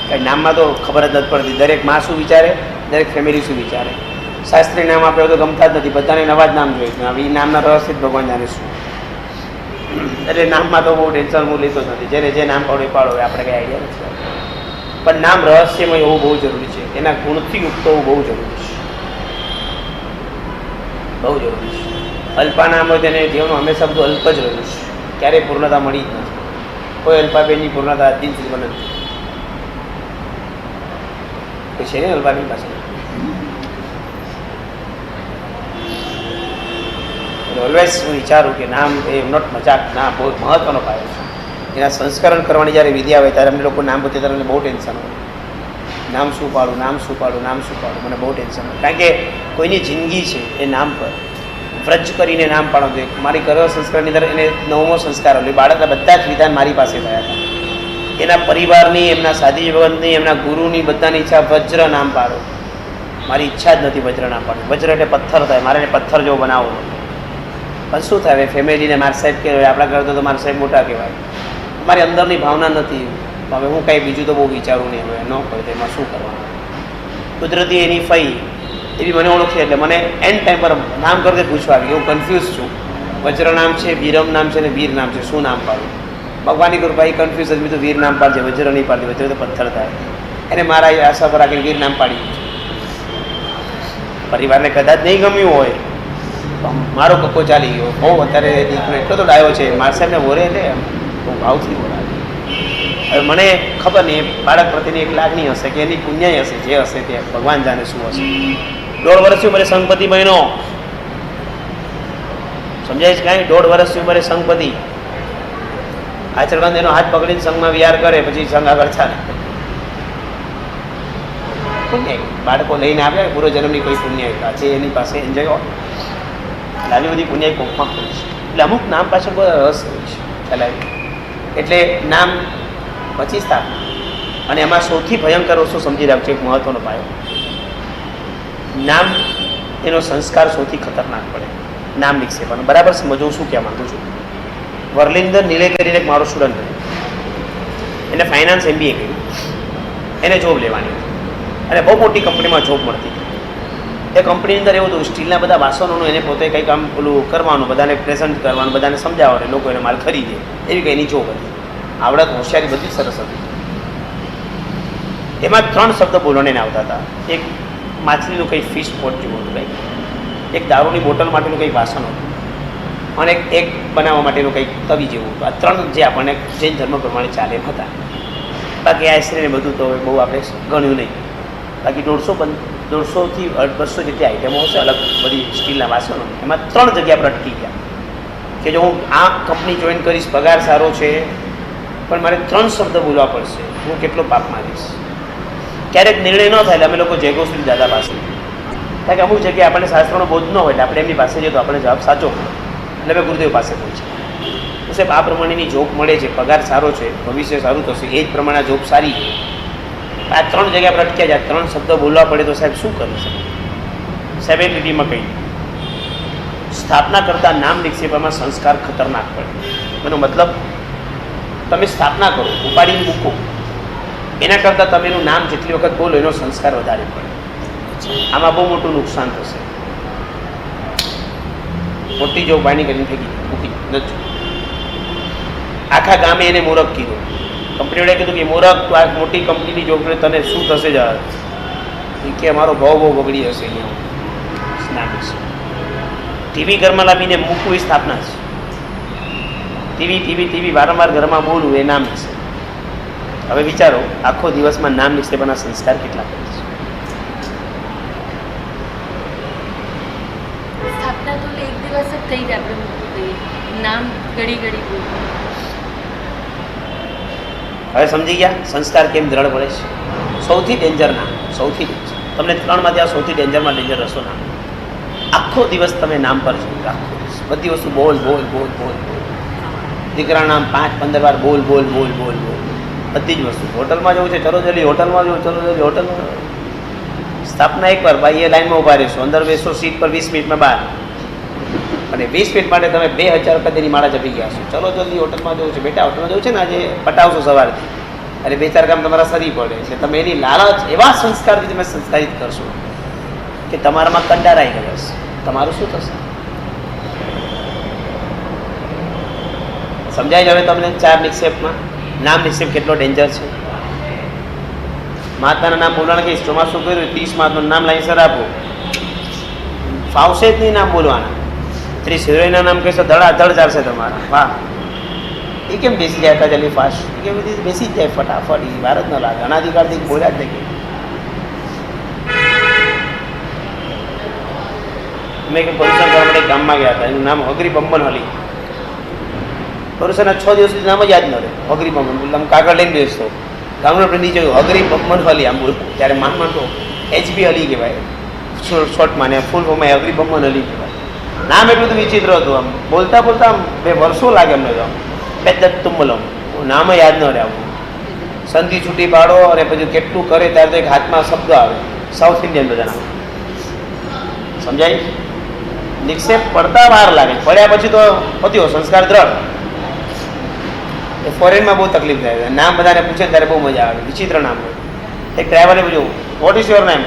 S1: કંઈ નામમાં તો ખબર જ નથી પડતી. દરેક માં શું વિચારે, દરેક ફેમિલી શું વિચારે. શાસ્ત્રી નામ આપણે તો ગમતા જ નથી, બધાને નવા જ નામ જોઈએ છે. હવે એ નામના રહસ્ય જ ભગવાન જાણે શું. એટલે નામમાં તો બહુ ટેન્શન હું લેતો જ નથી. જેને જે નામ પાડો એ પાડો, આપણે કંઈ આઈડિયા નથી. પણ નામ રહસ્યમય હોવું બહુ જરૂરી છે. એના ગુણથી યુક્ત હોવું બહુ જરૂરી છે, બહુ જરૂરી છે. અલ્પા નામ હોય તેને જીવનમાં હંમેશા બધું અલ્પ જ રહ્યું છે. ક્યારેય પૂર્ણતા મળી જ નથી. કોઈ અલ્પાબેનની પૂર્ણતા દિન સુધી બને નથી. કોઈ છે ને અલ્પાબેન પાસે? ઓલવેઝ હું વિચારું કે નામ એ નોટ મજાક, ના બહુ મહત્વનો પાયો છે. એના સંસ્કરણ કરવાની જ્યારે વિધિ આવે ત્યારે અમને લોકો નામ પૂછે ત્યારે બહુ ટેન્શન હોય. નામ શું પાડું, નામ શું પાડું, નામ શું પાડું, મને બહુ ટેન્શન હોય. કારણ કે કોઈની જિંદગી છે એ નામ પર વ્રજ કરીને નામ પાડો જોઈએ. મારી કરેલ સંસ્કારની અંદર એને 9મો સંસ્કાર હતો. બાળકના બધા જ વિધાન મારી પાસે થયા હતા. એના પરિવારની, એમના સાદી ભગવંતની, એમના ગુરુની બધાની ઈચ્છા વજ્ર નામ પાડો. મારી ઈચ્છા જ નથી વજ્ર નામ પાડો. વજ્ર એટલે પથ્થર થાય, મારે એને પથ્થર જેવો બનાવવો. પણ શું થાય, ફેમિલીને મારા સાહેબ કહેવાય, આપણા ઘર તો મારા સાહેબ મોટા કહેવાય. મારી અંદરની ભાવના નથી. હવે હું કાંઈ બીજું તો બહુ વિચારું નહીં. હવે ન હોય તો એમાં શું કરવાનું. કુદરતી એની ફઈ એવી મને ઓળખી એટલે મને એન્ડ ટાઈમ પર નામ કરતે પૂછવા આવી. હું કન્ફ્યુઝ છું. વજ્ર નામ છે, વિરમ નામ છે ને વીર નામ છે, શું નામ પાડું? ભગવાનની કૃપા એ કન્ફ્યુઝ જ. મેં તો વીર નામ પાડજે, વજ્ર નહીં પાડજે, વજ્ર તો પથ્થર થાય. એને મારા આશા પર રાખીને વીર નામ પાડી દીધું. પરિવારને કદાચ નહીં ગમ્યું હોય તો મારો કક્કો ચાલી ગયો. બહુ અત્યારે દીકરો એટલો તો ડાયો છે, મારા સાહેબને બોરે એટલે બહુ ભાવથી બોલાવે. હવે મને ખબર નહીં બાળક પ્રત્યેની એક લાગણી હશે કે એની પુણ્યાય હશે, જે હશે તે ભગવાન જાણે શું હશે. 1.5 વર્ષથી ઉંમરે સંગપતિ બહેનો સમજાય છે કાંઈ? 1.5 વર્ષની ઉંમરે સંગપતિ આચરણબંધ એનો હાથ પકડીને સંઘમાં વિહાર કરે, પછી સંઘ આગળ ચાલે. પુણ્યાય બાળકો લઈને આવ્યા, પૂર્વજન્મની કોઈ પુણ્યાય છે એની પાસે એન્જોય હોય. લાલી બધી પુણ્યાય કોકમાં હોય છે. એટલે અમુક નામ પાછળ કોઈ રસ હોય છે ચલાવી. એટલે નામ પછી સ્થાપના, અને એમાં સૌથી ભયંકર વસ્તુ સમજી રાખજો, એક મહત્વનો પાયો. નામ એનો સંસ્કાર સૌથી ખતરનાક પડે. નામ વિક્ષેપનો બરાબર સમજવું શું કહેવા માંગુ છું. વર્લિન્દર નીલે કરીને એક મારો સ્ટુડન્ટ હતો. એને ફાઇનાન્સ MBA કર્યું. એને જોબ લેવાની હતી અને બહુ મોટી કંપનીમાં જોબ મળતી હતી. એ કંપનીની અંદર એવું હતું, સ્ટીલના બધા વાસણોનું એને પોતે કંઈ કામ પેલું કરવાનું, બધાને પ્રેઝન્ટ કરવાનું, બધાને સમજાવવાનું, લોકો એને માલ ખરીદે, એવી કંઈ એની જોબ હતી. આવડત, હોશિયારી બધી સરસ હતી. એમાં 3 શબ્દ બોલવાને આવતા હતા. એક માછલીનું કંઈ ફિશ પોટ જેવું હતું કંઈક, એક દારૂની બોટલ માટેનું કંઈક વાસણ હતું, અને એક બનાવવા માટેનું કંઈક તવી જેવું હતું. આ 3 જે આપણને જૈન ધર્મ પ્રમાણે ચાલે એમ હતા. બાકી આઈસ્ક્રીમ બધું તો બહુ આપણે ગણ્યું નહીં. બાકી 150થી 200 જેટલી આઈટમો હશે અલગ બધી સ્ટીલના વાસણો. એમાં 3 જગ્યા પર અટકી ગયા કે જો હું આ કંપની જોઈન કરીશ, પગાર સારો છે, પણ મારે 3 શબ્દ બોલવા પડશે, હું કેટલો પાપ મારીશ. ક્યારેક નિર્ણય ન થાય એટલે અમે લોકો જયગોસ્વામી દાદા પાસે, કારણ કે અમુક જગ્યાએ આપણને શાસ્ત્રોનો બોધ ન હોય એટલે આપણે એમની પાસે જઈએ તો આપણે જવાબ સાચો મળે. એટલે અમે ગુરુદેવ પાસે પહોંચ્યા. તો સાહેબ આ પ્રમાણેની જોબ મળે છે, પગાર સારો છે, ભવિષ્ય સારું થશે, એ જ પ્રમાણે જોબ સારી છે. આ 3 જગ્યા પર અટક્યા જાય, 3 શબ્દ બોલવા પડે તો સાહેબ શું કરી શકે? સાહેબ એ લીટીમાં કહી સ્થાપના કરતાં નામ વિક્ષેપમાં સંસ્કાર ખતરનાક પડે. એનો મતલબ તમે સ્થાપના કરો, ઉપાડીને મૂકો, એના કરતાં તમે એનું નામ જેટલી વખત બોલો એનો સંસ્કાર વધારે પડે. આમાં બહુ મોટું નુકસાન થશે. મોટી જો પાણી કરીને ફેંકી મૂકી નથી. આખા ગામે એને મૂરખ કીધું. કંપનીઓએ કીધું કે મૂરખ, તું આ મોટી કંપનીની જોબ કરે, તને શું થશે જ? કે અમારો ભાવ બહુ બગડી હશે અહીંયા. ટીવી ઘરમાં લાવીને મૂકવું એ સ્થાપના છે. ટીવી વારંવાર ઘરમાં બોલવું એ નામ છે. હવે વિચારો, આખો દિવસમાં નામ નિક્ષેપના સંસ્કાર કેટલા કરે છે?
S2: સ્થાપના તો એક દિવસ જ થઈ જાય, આપણે મૂકવું જોઈએ. નામ ઘડી બોલવું.
S1: હવે સમજી ગયા સંસ્કાર કેમ દ્રઢ પડે છે? સૌથી ડેન્જર નામ, સૌથી ડેન્જર. તમને 3માંથી આ સૌથી ડેન્જરમાં ડેન્જર હશો નામ. આખો દિવસ તમે નામ પર છો, આખો દિવસ બધી વસ્તુ બોલ. દીકરાનું નામ 5-15 વાર બોલ. બધી જ વસ્તુ. હોટલમાં જવું છે, ચલો જલ્દી હોટલમાં હોટલમાં. સ્થાપના 1 વાર, ભાઈ એ લાઈનમાં ઊભા રહેશો, અંદર બેસો સીટ પર 20 મિનિટમાં બહાર. અને 20 મિનિટ માટે તમે 2000 રૂપિયા તેની માળા જપી ગયા છો. ચલો જલ્દી હોટલમાં જવું છે, બેટા હોટલમાં જવું છે ને, આજે પટાવશો સવારથી, અને 2-4 કામ તમારા સરી પડે છે. તમે એની લાલચ એવા સંસ્કારથી તમે સંસ્કારિત કરશો કે તમારામાં કંટાર આવી ગયો હશે. તમારું શું થશે? સમજાય જ હવે તમને 4 નિક્ષેપમાં નામ નિક્ષેપ કેટલો ડેન્જર છે. મહાત્માના નામ બોલવાના કહીશ, ચોમાસું કર્યું 30 મહાત્માનું નામ લાઈન આપો, ફાવશે જ નહીં નામ બોલવાના. 30 હિરોઈનના નામ કહેશો ધડાધડ ચાલશે તમારા. વાહ, એ કેમ બેસી જાય હતા જલ્દી ફાસ્ટ, એ કેમ બેસી જ જાય ફટાફટ, એ વાર જ ન લાગે. અનાધિકારથી બોલ્યા જ નહીં. મેં કે પરુષણ કરવા માટે ગામમાં ગયા હતા, એનું નામ અઘરી પમ્બન હલી. પરુષના 6 દિવસ સુધી નામ જ યાદ ન રહે. અઘરી પમ્બન આમ કાગળ લઈને બેસતો, ગામનો આપણે નીચે અઘરી પમ્બન હલી આમ બોલતો. ત્યારે માનમાં તો HB હલી કહેવાય શોર્ટમાં, ને ફૂલ ફોર્મમાં અઘરી પમ્બન હલી કહેવાય. નામ એટલું તો વિચિત્ર હતું. આમ બોલતા બોલતા આમ 2 વર્ષો લાગે અમને તો. આમ પેદત તુમ્બલમ નામ યાદ ન રહે. આવું સંધિ છૂટી પાડો અને પછી કેટલું કરે ત્યારે તો એક હાથમાં શબ્દ આવે. સાઉથ ઇન્ડિયન બધા નામ સમજાય. નિક્ષેપ પડતા વાર લાગે, પડ્યા પછી તો પત્યો સંસ્કાર દ્રઢ. એ ફોરેનમાં બહુ તકલીફ થાય. નામ બધાને પૂછે ત્યારે બહુ મજા આવે. વિચિત્ર નામ હોય. એક ડ્રાઈવરને પૂછ્યું, વોટ ઇઝ યોર નેમ?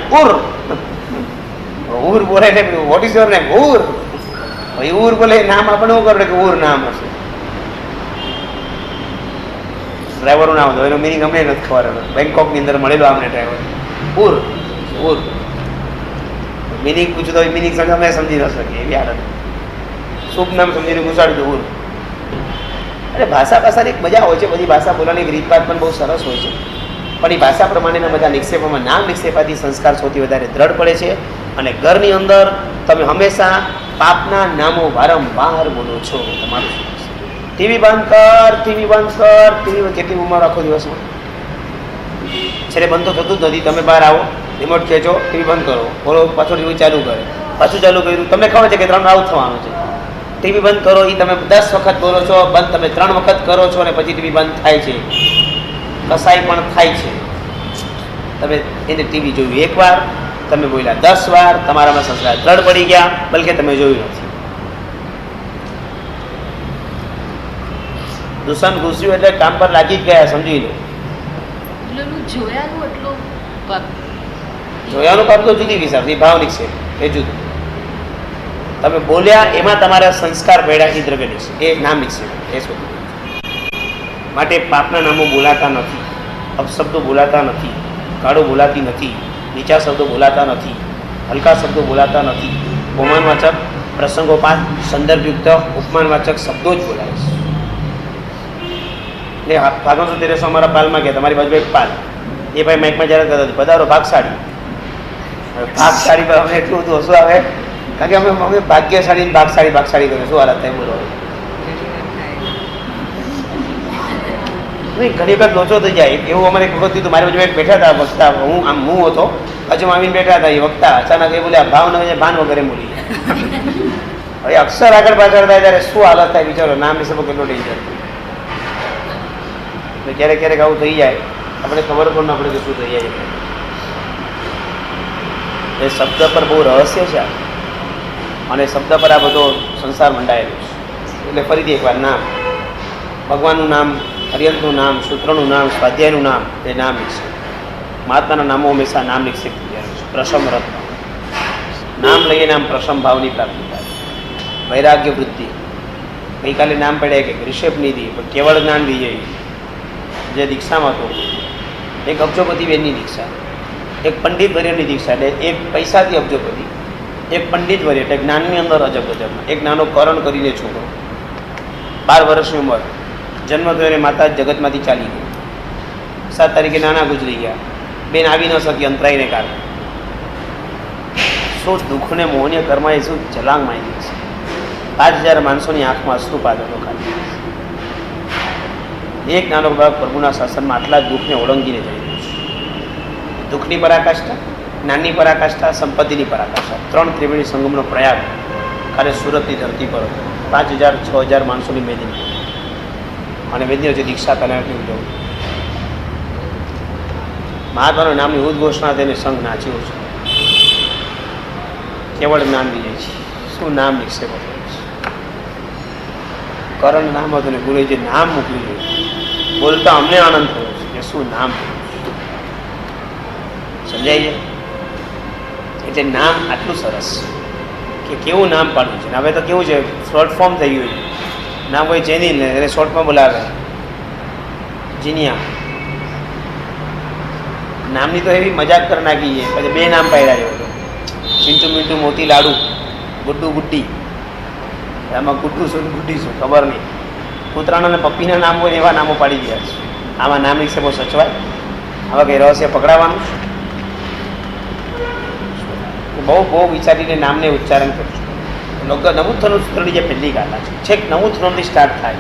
S1: ઉર બોલે ને, વોટ ઇઝ યોર નેમ? ઉર. ભાઈ ઉર બોલે, નામ આપણે શું કરે કે ઉર નામ હશે. ડ્રાઈવરનું નામ હતું, એનો મિનિંગ અમને નથી ખબર. બેંકોકની અંદર મળેલો અમને ડ્રાઈવર ઉર. ઉર મિનિંગ પૂછ્યું તો મિનિંગ અમે સમજી ન શકીએ એવી હાલત. શુભ નામ સમજીને ઘુસાડી દો ઉર. અરે ભાષાની એક મજા હોય છે. બધી ભાષા બોલવાની એક રીતભાત પણ બહુ સરસ હોય છે. પણ એ ભાષા પ્રમાણેના બધા નિક્ષેપોમાં નામ નિક્ષેપાથી સંસ્કાર સૌથી વધારે દ્રઢ પડે છે. અને ઘરની અંદર તમે હંમેશા પાપના નામો વારંવાર બોલો છો. તમારું શું થશે? ટીવી બંધ કર, ટીવી બંધ કર, ટીવી કેટલી ઉંમર આખો દિવસમાં છેલ્લે બંધ તો થતું જ નથી. તમે બહાર આવો, રિમોટ ખેંચો, ટીવી બંધ કરો, બોલો, પાછું ટીવી ચાલુ કરે, પાછું ચાલુ કર્યું, તમને ખબર છે કે 3 આઉટ થવાનું છે. ટીવી બંધ કરો એ તમે 10 વખત બોલો છો, બંધ તમે 3 વખત કરો છો, અને પછી ટીવી બંધ થાય છે. કસાઈ પણ થાય છે. તમે એને ટીવી જોયું 1 વાર, તમે બોલ્યા 10 વાર, તમારામાં સંસ્કાર દ્રઢ પડી ગયા, બલકે તમે જોયું નથી. દુષણ ઘૂસ્યું એટલે કામ પર લાગી જ ગયા, સમજી લો.
S2: જોયાનું એટલું પાપ.
S1: જોયાનું પાપ તો જુદી વિચાર, એ ભાવનિક છે, એ જુદું. તમે બોલ્યા એમાં તમારા સંસ્કાર પડ્યા, એ દ્રવ્ય છે, એ નામિક છે. એ શું માટે પાપના નામો બોલાતા નથી, અપશબ્દો બોલાતા નથી, ગાળો બોલાતી નથી, નીચા શબ્દો બોલાતા નથી, હલકા શબ્દો બોલાતા નથી. ઉપમાનવાચક પ્રસંગોપાત સંદર્ભયુક્ત ઉપમાનવાચક શબ્દો જ બોલાય છે. એટલે ભાગવત તેરસો અમારા પાલમાં ગયા, તમારી બાજુ એક પાલ, એ ભાઈ માઇકમાં જ્યારે કહેતા હતા, પધારો ભાગશાળી. ભાગશાળી પર અમને એટલું બધું હસવું આવે, કારણ કે અમે ભાગ્યશાળી ભાગશાળી કરીએ. શું હાલત થાય બોલો? નહીં, ઘણી વખત લોચો થઈ જાય. એવું અમારે એક વખત થયું, મારી બાજુ એક બેઠા હતા વક્તા, હું હતો, બાજુમાં આવીને બેઠા હતા એ વક્તા. અચાનક એ બોલ્યા ભાવનગર ભાન વગેરે બોલી. હવે અક્ષર આગળ પાછળ થાય ત્યારે શું હાલત થાય વિચારો. નામ વિશે કેટલો ડેન્જર. ક્યારેક ક્યારેક આવું થઈ જાય, આપણે ખબર પણ ના પડે કે શું થઈ જાય. એ શબ્દ પર બહુ રહસ્ય છે, અને શબ્દ પર આ બધો સંસાર મંડાયેલો છે. એટલે ફરીથી એકવાર નામ, ભગવાનનું નામ, હરિયંતનું નામ, સૂત્રનું નામ, સ્વાધ્યાયનું નામ, એ નામ નિક્ષેપ. મહાત્માના નામો હંમેશા નામ નિક્ષેપ થઈ જાય છે. પ્રસમ રત્ન નામ લઈને આમ પ્રસમ ભાવની પ્રાપ્તિ થાય. વૈરાગ્ય વૃદ્ધિ. ગઈકાલે નામ પડ્યા કે રિષભ નિધિ, પણ કેવળ જ્ઞાન વિજય જે દીક્ષામાં હતો, એક અબજોપતિ બેનની દીક્ષા, એક પંડિત વર્યની દીક્ષા. એટલે એક પૈસાથી અબજોપતિ, એક પંડિત વર્ય એટલે જ્ઞાનની અંદર અજબ અજબમાં. એક નાનો કરણ કરીને છોકરો, 12 વર્ષની ઉંમર, જન્મ થયો અને માતા જગતમાંથી ચાલી ગઈ. 7 તારીખે નાના ગુજરી ગયા. બેન આવી ન શકી અંતરાઈને કારણે. શું દુઃખને મોહનીય કર્મા એ શું જલાંગ માંડી છે. 5000 માણસોની આંખમાં અશ્રુપાત હતો ખાલી. એક નાનો બાળક પ્રભુના શાસનમાં આટલા દુઃખને ઓળંગીને જઈ રહ્યો છે. દુઃખની પરાકાષ્ઠા, જ્ઞાનની પરાકાષ્ઠા, સંપત્તિની પરાકાષ્ઠા, 3 ત્રિવેણી સંગમનો પ્રયાગ ખાલી સુરતની ધરતી પર હતો. 5000 6000 માણસોની મેદની, અને વેદની જે દીક્ષા કલ્યાણથી ઉજવવું. મહાત્માના નામની ઉદ્ઘોષણા તેને સંઘ નાચ્યો છે. કેવળ જ્ઞાન વિજય છે. શું નામ નિક્ષેપ છે. કરણ નામ હતું ને ગુરુએ જે નામ મૂક્યું છે બોલતા અમને આનંદ થયો છે કે શું નામ સમજાય છે એટલે નામ આટલું સરસ કે કેવું નામ પાડવું છે. હવે તો કેવું છે શોર્ટ ફોર્મ થઈ ગયું છે. નામ કોઈ જેની ને એને શોર્ટમાં બોલાવે જીનિયા. નામની તો એવી મજાક કરી નાખી છે. પછી 2 નામ પાડ્યા છે, ચિંટુ મીંટુ મોતી લાડુ, ગુડ્ડુ ગુડ્ડી. આમાં ગુડ્ડુ શું ગુડ્ડી શું ખબર નહીં. કૂતરાના અને પપ્પીના નામ હોય એવા નામો પાડી ગયા છે. આમાં નામ વિશે બહુ સચવાય. આવા કંઈ રહસ્ય પકડાવાનું બહુ વિચારીને નામને ઉચ્ચારણ કરશું. નમુથનું સૂત્રની જે પહેલી ગાથા છે છેક નમુથનમથી સ્ટાર્ટ થાય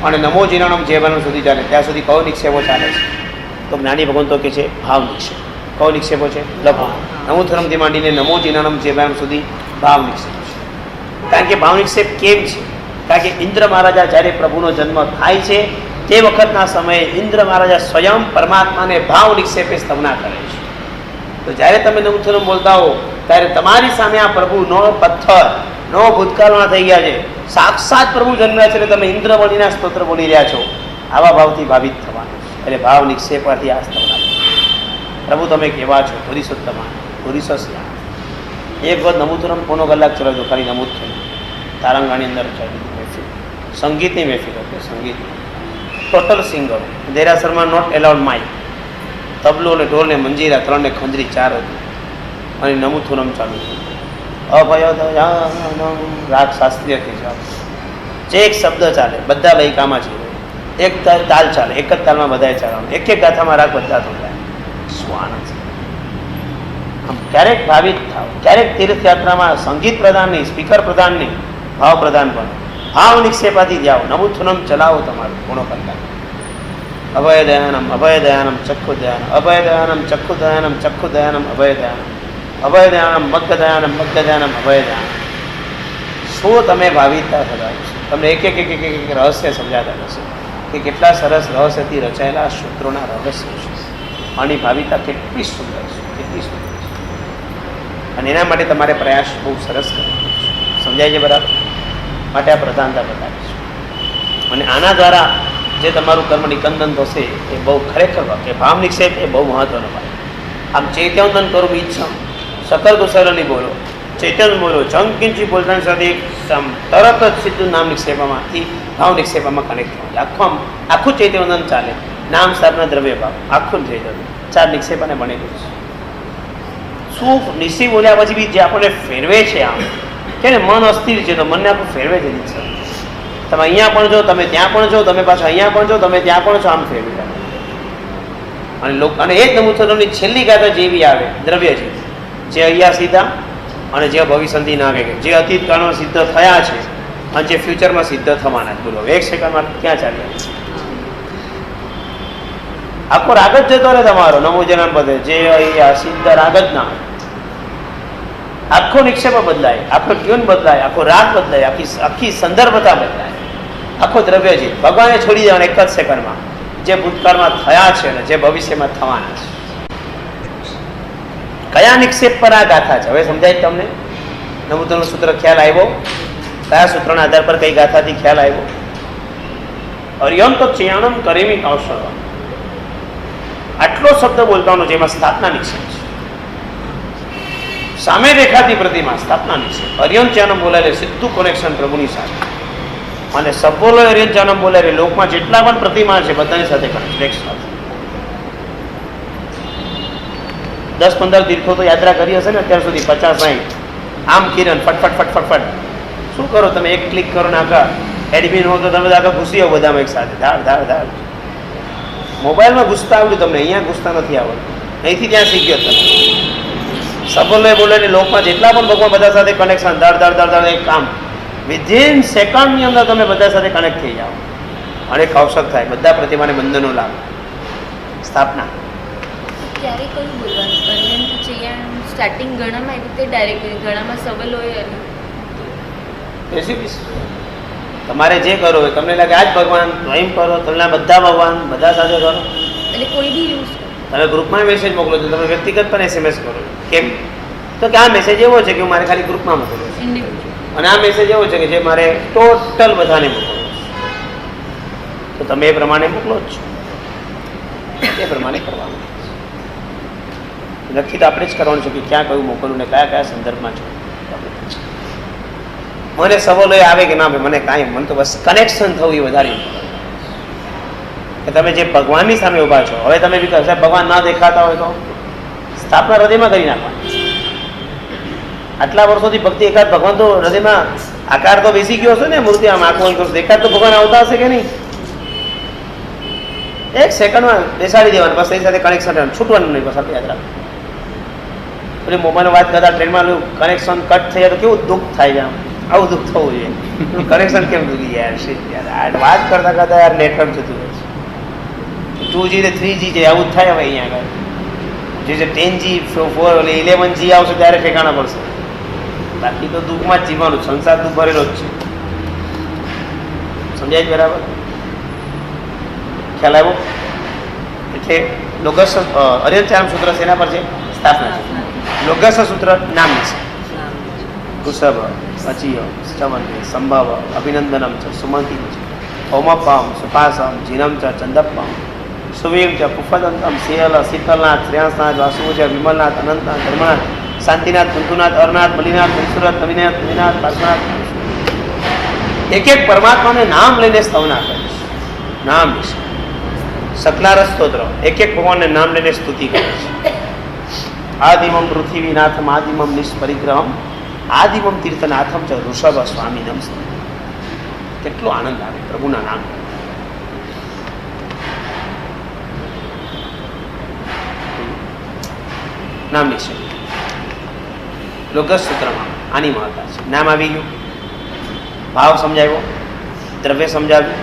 S1: અને નમો જીનાનમ જેવાનું સુધી ચાલે ત્યાં સુધી કયો નિક્ષેપો ચાલે છે તો જ્ઞાની ભગવંતો કે છે ભાવ નિક્ષેપ. કયો નિક્ષેપો છે? લઘુ. નમુથનમથી માંડીને નમો જીનાનમ જેવાનું સુધી ભાવ નિક્ષેપ છે. કારણ કે ભાવ નિક્ષેપ કેમ છે? કારણ કે ઇન્દ્ર મહારાજા જ્યારે પ્રભુનો જન્મ થાય છે તે વખતના સમયે ઇન્દ્ર મહારાજા સ્વયં પરમાત્માને ભાવ નિક્ષેપે સ્તવના કરે છે. તો જ્યારે તમે નમુથનમ બોલતા હો ત્યારે તમારી સામે આ પ્રભુ નો પથ્થર નો ભૂતકાળમાં થઈ ગયા છે. સાક્ષાત પ્રભુ જન્મ્યા છે એટલે તમે ઇન્દ્રવણીના સ્તોત્ર બોલી રહ્યા છો. આવા ભાવથી ભાવિત થવાનું છે. એટલે ભાવ નિક્ષેપથી આ સ્તવના પ્રભુ તમે કેવા છો? પુરુષોત્તમા પુરુષસ્યા. એક વખત નમુથનમ પોનો કલાક ચલાવ્યો ખાલી નમુથનમ તારંગાની અંદર ચાલી મહેફિલ, સંગીતની મહેફિલ હતી. સંગીત ટોટલ સિંગરો. દેરાસરમાં નોટ એલાઉડ માઇક, તબલો અને ઢોલ ને મંજીરા 3 ને ખંજરી 4 હતી અને નમુથુનમ ચાલુ થયું. અભય દયાનમ રાગ શાસ્ત્રીય કે જે એક શબ્દ ચાલે બધા લયકામાં છે. એક તાલ ચાલે એક જ તાલમાં બધાએ ચાલવાનું. એક એક ગાથામાં રાગ બધા થોડા શું આનંદ છે. ક્યારેક ભાવિત થાવ, ક્યારેક તીર્થયાત્રામાં સંગીત પ્રધાન નહીં, સ્પીકર પ્રધાન નહીં, ભાવ પ્રધાન બનો. ભાવ નિક્ષેપાથી જાઓ. નમુથુનમ ચલાવો તમારું પૂર્ણ કલાક. અભય દયાનમ અભય દયાનમ ચક્ષુ દયાનમ અભય દયાનમ ચક્ષુ દયાનમ ચક્ષુ દયાનમ અભય દયાનમ અભય દયાનમ મગ્ગ દયાનમ મગ્ગ દયાનમ અભય દયાનમ. શું તમે ભાવિતતા સદાય છે. તમને એક એક એક એક એક રહસ્ય સમજાતા હશે કે કેટલા સરસ રહસ્યથી રચાયેલા સૂત્રોના રહસ્ય છે. આની ભાવિતા કેટલી સુંદર છે, કેટલી સુંદર છે. અને એના માટે તમારે પ્રયાસ બહુ સરસ કરવો છે. સમજાય છે બરાબર? માટે આ પ્રધાનતા બતાવે છે. અને આના દ્વારા જે તમારું કર્મ નિકંદન થશે એ બહુ ખરેખર વાક્ય ભાવ નિક્ષેપ એ બહુ મહત્વનો ભાગ. આમ ચૈત્યવંદન કરું ઈચ્છા સકલ કુશલની બોલો, ચૈતન્ય બોલો, જંકિંચી બોલતાની સાથે તરત જ સીધું નામ નિક્ષેપમાંથી ભાવ નિક્ષેપમાં કનેક્ટ થવાનું. આખું ચૈત્યવંદન ચાલે. નામ સ્થાપના દ્રવ્ય ભાવ આખું થઈ જતું. 4 નિક્ષેપાને બનેલું છે. શું નિશ્ચય બોલ્યા પછી બી જે આપણને ફેરવે છે આમ કે ને મન અસ્થિર છે તો મનને આપણું ફેરવે છે નિશ્ચય. તમે અહીંયા પણ જો, તમે ત્યાં પણ જો, તમે પાછા અહીંયા પણ જો, તમે ત્યાં પણ છો, આમ ફેરવી જાય. અને એ જ નમુથનમની છેલ્લી ગાથા જેવી આવે દ્રવ્ય છે જે અહીંયા સીધા અને જે ભવિષ્યથી ના કહે જે અતીત કાળમાં સિદ્ધ થયા છે અને જે ફ્યુચરમાં સિદ્ધ થવાના છે. બોલો 1 સેકન્ડમાં ક્યાં ચાલ્યા? આખો રાગ જ જતો રહે તમારો નમો જન્મ પદે જે અહીંયા સિદ્ધ રાગ જ ના. આખો નિક્ષેપ બદલાય, આખો ટ્યુન બદલાય, આખો રાગ બદલાય, આખી સંદર્ભતા બદલાય, આખો દ્રવ્ય છે ભગવાને છોડી દેવાના 1 જ સેકન્ડમાં જે ભૂતકાળમાં થયા છે અને જે ભવિષ્યમાં થવાના છે. કયા નિક્ષેપ પર આ ગાથા છે હવે સમજાય તમને? નમુથનમ સૂત્ર ખ્યાલ આવ્યો? કયા સૂત્રના આધાર પર કઈ ગાથાથી ખ્યાલ આવ્યો? અર્યંત ચિયાણમ કરેમી કૌશલ. આટલો શબ્દ બોલવાનો જેમાં સ્થાપના નિક્ષેપ છે. સામે દેખાતી પ્રતિમા સ્થાપના નિક્ષેપ. અર્યંત ચિયાણમ બોલાય સીધું કનેક્શન પ્રભુની સાથે. અને સબોલો અર્યંત ચિયાણમ બોલાય લોકમાં જેટલા પણ પ્રતિમા છે બધાની સાથે કનેક્ટ સાથે. 10-15 તીર્થો તો યાત્રા કરી હશે ને અત્યાર સુધી 50-60. આમ કિરણ ફટફટ ફટફટ ફટ. શું કરો તમે? એક ક્લિક કરો ને આખા એડમિન હો તો તમે આખા ઘૂસી આવો બધામાં એક સાથે ધાડ ધાડ ધાડ. મોબાઈલમાં ઘૂસતા આવડ્યું તમને, અહીંયા ઘૂસતા નથી આવડતું. અહીંથી ત્યાં શીખ્યો તમે. સબોલે બોલે લોકમાં જેટલા પણ ભગવાન બધા સાથે કનેક્શન ધાડ ધાડ ધાડ ધાડ એક કામ વિધિન સેકન્ડની અંદર તમે બધા સાથે કનેક્ટ થઈ જાઓ અને કૌશક થાય. બધા પ્રતિમાને બંધનનો લાભ. સ્થાપના
S2: ક્યારે કયું બોલવાનું? અર્યંત ચિયાણમ સ્ટાર્ટિંગ ગણામાં આવી રીતે ડાયરેક્ટ ગણામાં સબલ હોય.
S1: રેસીપીસ તમારે જે કરો હોય તમને લાગે આજ ભગવાન એમ કરો, તમને બધા ભગવાન બધા સાથે કરો.
S2: એટલે કોઈ બી યુઝ
S1: તમે ગ્રુપમાં મેસેજ મોકલો છો, તમે વ્યક્તિગત પણ SMS કરો. કેમ? તો કે આ મેસેજ એવો છે કે મારે ખાલી ગ્રુપમાં મોકલવો છે
S2: ઇન્ડિવિજ્યુઅલ.
S1: અને આ મેસેજ એવો છે કે જે મારે ટોટલ બધાને મોકલવો છે. તો તમે એ પ્રમાણે મોકલો જ છો, એ પ્રમાણે કરવાનું. નક્કી તો આપણે જ કરવાનું છે કે ક્યાં કયું મોકલવું ને કયા કયા સંદર્ભમાં છે. મને સવાલો એ આવે કે ના ભાઈ મને કાંઈ, મને તો બસ કનેક્શન થવું એ વધારે કે તમે જે ભગવાનની સામે ઊભા છો. હવે તમે બી કહો સાહેબ ભગવાન ના દેખાતા હોય તો સ્થાપના હૃદયમાં કરી નાખવાની. આટલા વર્ષોથી ભક્તિ એકાદ ભગવાન તો હૃદયમાં આકાર તો બેસી ગયો હશે ને, મૂર્તિ આમ આંખો કરશે, એકાદ તો ભગવાન આવતા હશે કે નહીં? એક સેકન્ડમાં બેસાડી દેવાનું, બસ એની સાથે કનેક્શન છૂટવાનું નહીં, બસ આપણે યાદ રાખો. એટલે મોબાઈલ વાત કરતા ટ્રેનમાં કનેક્શન કટ થઈ જાય તો કેવું દુઃખ થાય છે. આવું દુઃખ થવું જોઈએ. કનેક્શન કેમ દુઃખી યાર? યાર વાત કરતા કરતા યાર નેટવર્ક જતું રહે છે. 2G ને 3G છે, આવું જ થાય હવે અહીંયા આગળ. જે 10G 11G આવશે ત્યારે ઠેકાણા પડશે. બાકી તો દુઃખમાં જ જીવવાનું, સંસાર દુઃખ ભરેલો જ છે. સમજાય છે બરાબર? ખ્યાલ આવ્યો? એટલે લોગસ અર્યચારમ સૂત્ર શેના પર છે? સ્થાપના છે. લોગસ સૂત્ર નામની છે. કુસભ અચિય સ્ચવન સંભવ અભિનંદનમ ચ સુમંતી છે ઓમપમ સુપાસમ જીનમ ચ ચંદપમ સુવીમ ચ પુફદંતમ શીલ શીતલનાથ શ્રેયાસનાથ વાસુજ વિમલનાથ અનંતનાથ ધર્મનાથ શાંતિનાથ કુંતુનાથ અરનાથ મલિનાથ મૈસુરથ નવીનાથ નવીનાથ પાર્શનાથ. એક એક પરમાત્માને નામ લઈને સ્તવના કરીશ. નામ વિશે સકલાર સ્તોત્ર એક એક ભગવાનને નામ લઈને સ્તુતિ કરે છે. આદિમમ પૃથ્વીનાથમ આદિમમ નિષ્પરિગ્રહમ આદિમમ તીર્થનાથમ ચ ઋષભ સ્વામી નમસ્તે. કેટલો આનંદ આવે પ્રભુના નામ. નામની છે લોગસ સૂત્રમાં આની મહત્તા છે. નામ આવી ગયું, ભાવ સમજાવ્યો, દ્રવ્ય સમજાવ્યું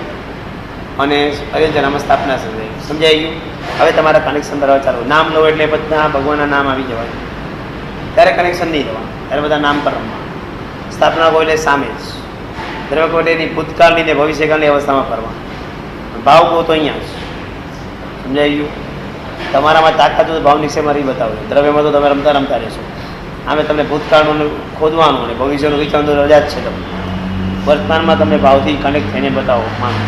S1: અને અર્યંજનામાં સ્થાપના સમજાઈ ગયું. હવે તમારા કનેક્શન ધરાવવા ચાલો. નામ લો એટલે બધા ભગવાનના નામ આવી જવાય. ત્યારે કનેક્શન નહીં લેવાનું, ત્યારે બધા નામ પર રમવા. સ્થાપના કોઈ એટલે સામે જ, દ્રવ્ય કોઈ એની ભૂતકાળની ને ભવિષ્યકાળની અવસ્થામાં કરવા. ભાવ કહો તો અહીંયા જ સમજાઈ ગયું. તમારામાં તાકાત તો ભાવ નિશ્ચયમાં રહી બતાવો. દ્રવ્યમાં તો તમે રમતા રમતા રહેશો. આમે તમને ભૂતકાળનું ખોદવાનું અને ભવિષ્યનું વિચારવાનું રજા જ છે. તમે વર્તમાનમાં તમને ભાવથી કનેક્ટ થઈને બતાવો. માનો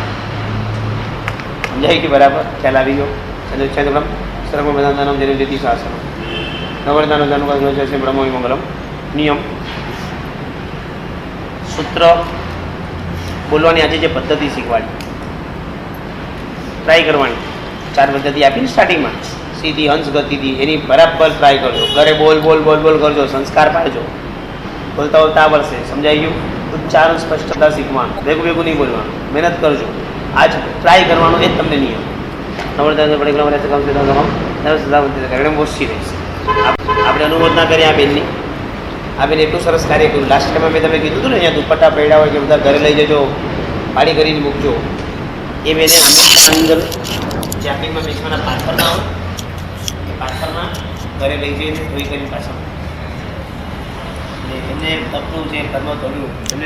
S1: સમજાય કે બરાબર? ખ્યાલ આવી ગયો? ચંદ્રક્રમ સર્વ બધાનમ જેને જેથી શાસન નવરદાન જાનું છે બ્રહ્મો મંગલમ. નિયમ સૂત્ર બોલવાની આજે જે પદ્ધતિ શીખવાડી, ટ્રાય કરવાની. 4 પદ્ધતિ આપીને સ્ટાર્ટિંગમાં સીધી હંસ ગતિથી એની બરાબર ટ્રાય કરજો. ઘરે બોલ બોલ બોલ બોલ કરજો, સંસ્કાર પાડજો. બોલતા બોલતા આવડશે. સમજાઈ ગયું? ઉચ્ચારણ સ્પષ્ટતા શીખવાનું, ભેગું ભેગું નહીં બોલવાનું. મહેનત કરજો. આજ ટ્રાય કરવાનો એ જ તમને નિયમ. નવરદાન ઓછી રહેશે. આપણે અનુમોદના કરી આ બેનની. આ બેન એટલું સરસ કાર્ય કર્યું. લાસ્ટ ટાઈમમાં મેં તમે કીધું હતું ને, અહીંયા દુપટ્ટા પડ્યા હોય કે બધા ઘરે લઈ જજો, પાડી કરીને મૂકજો. એ બેને અંદર જાકેટમાં બેસવાના પાથરના હોય, એ પાથરના ઘરે લઈ જઈને ધોઈ કરીને પાછળ એમને તપનું જે કર્મ કર્યું એમને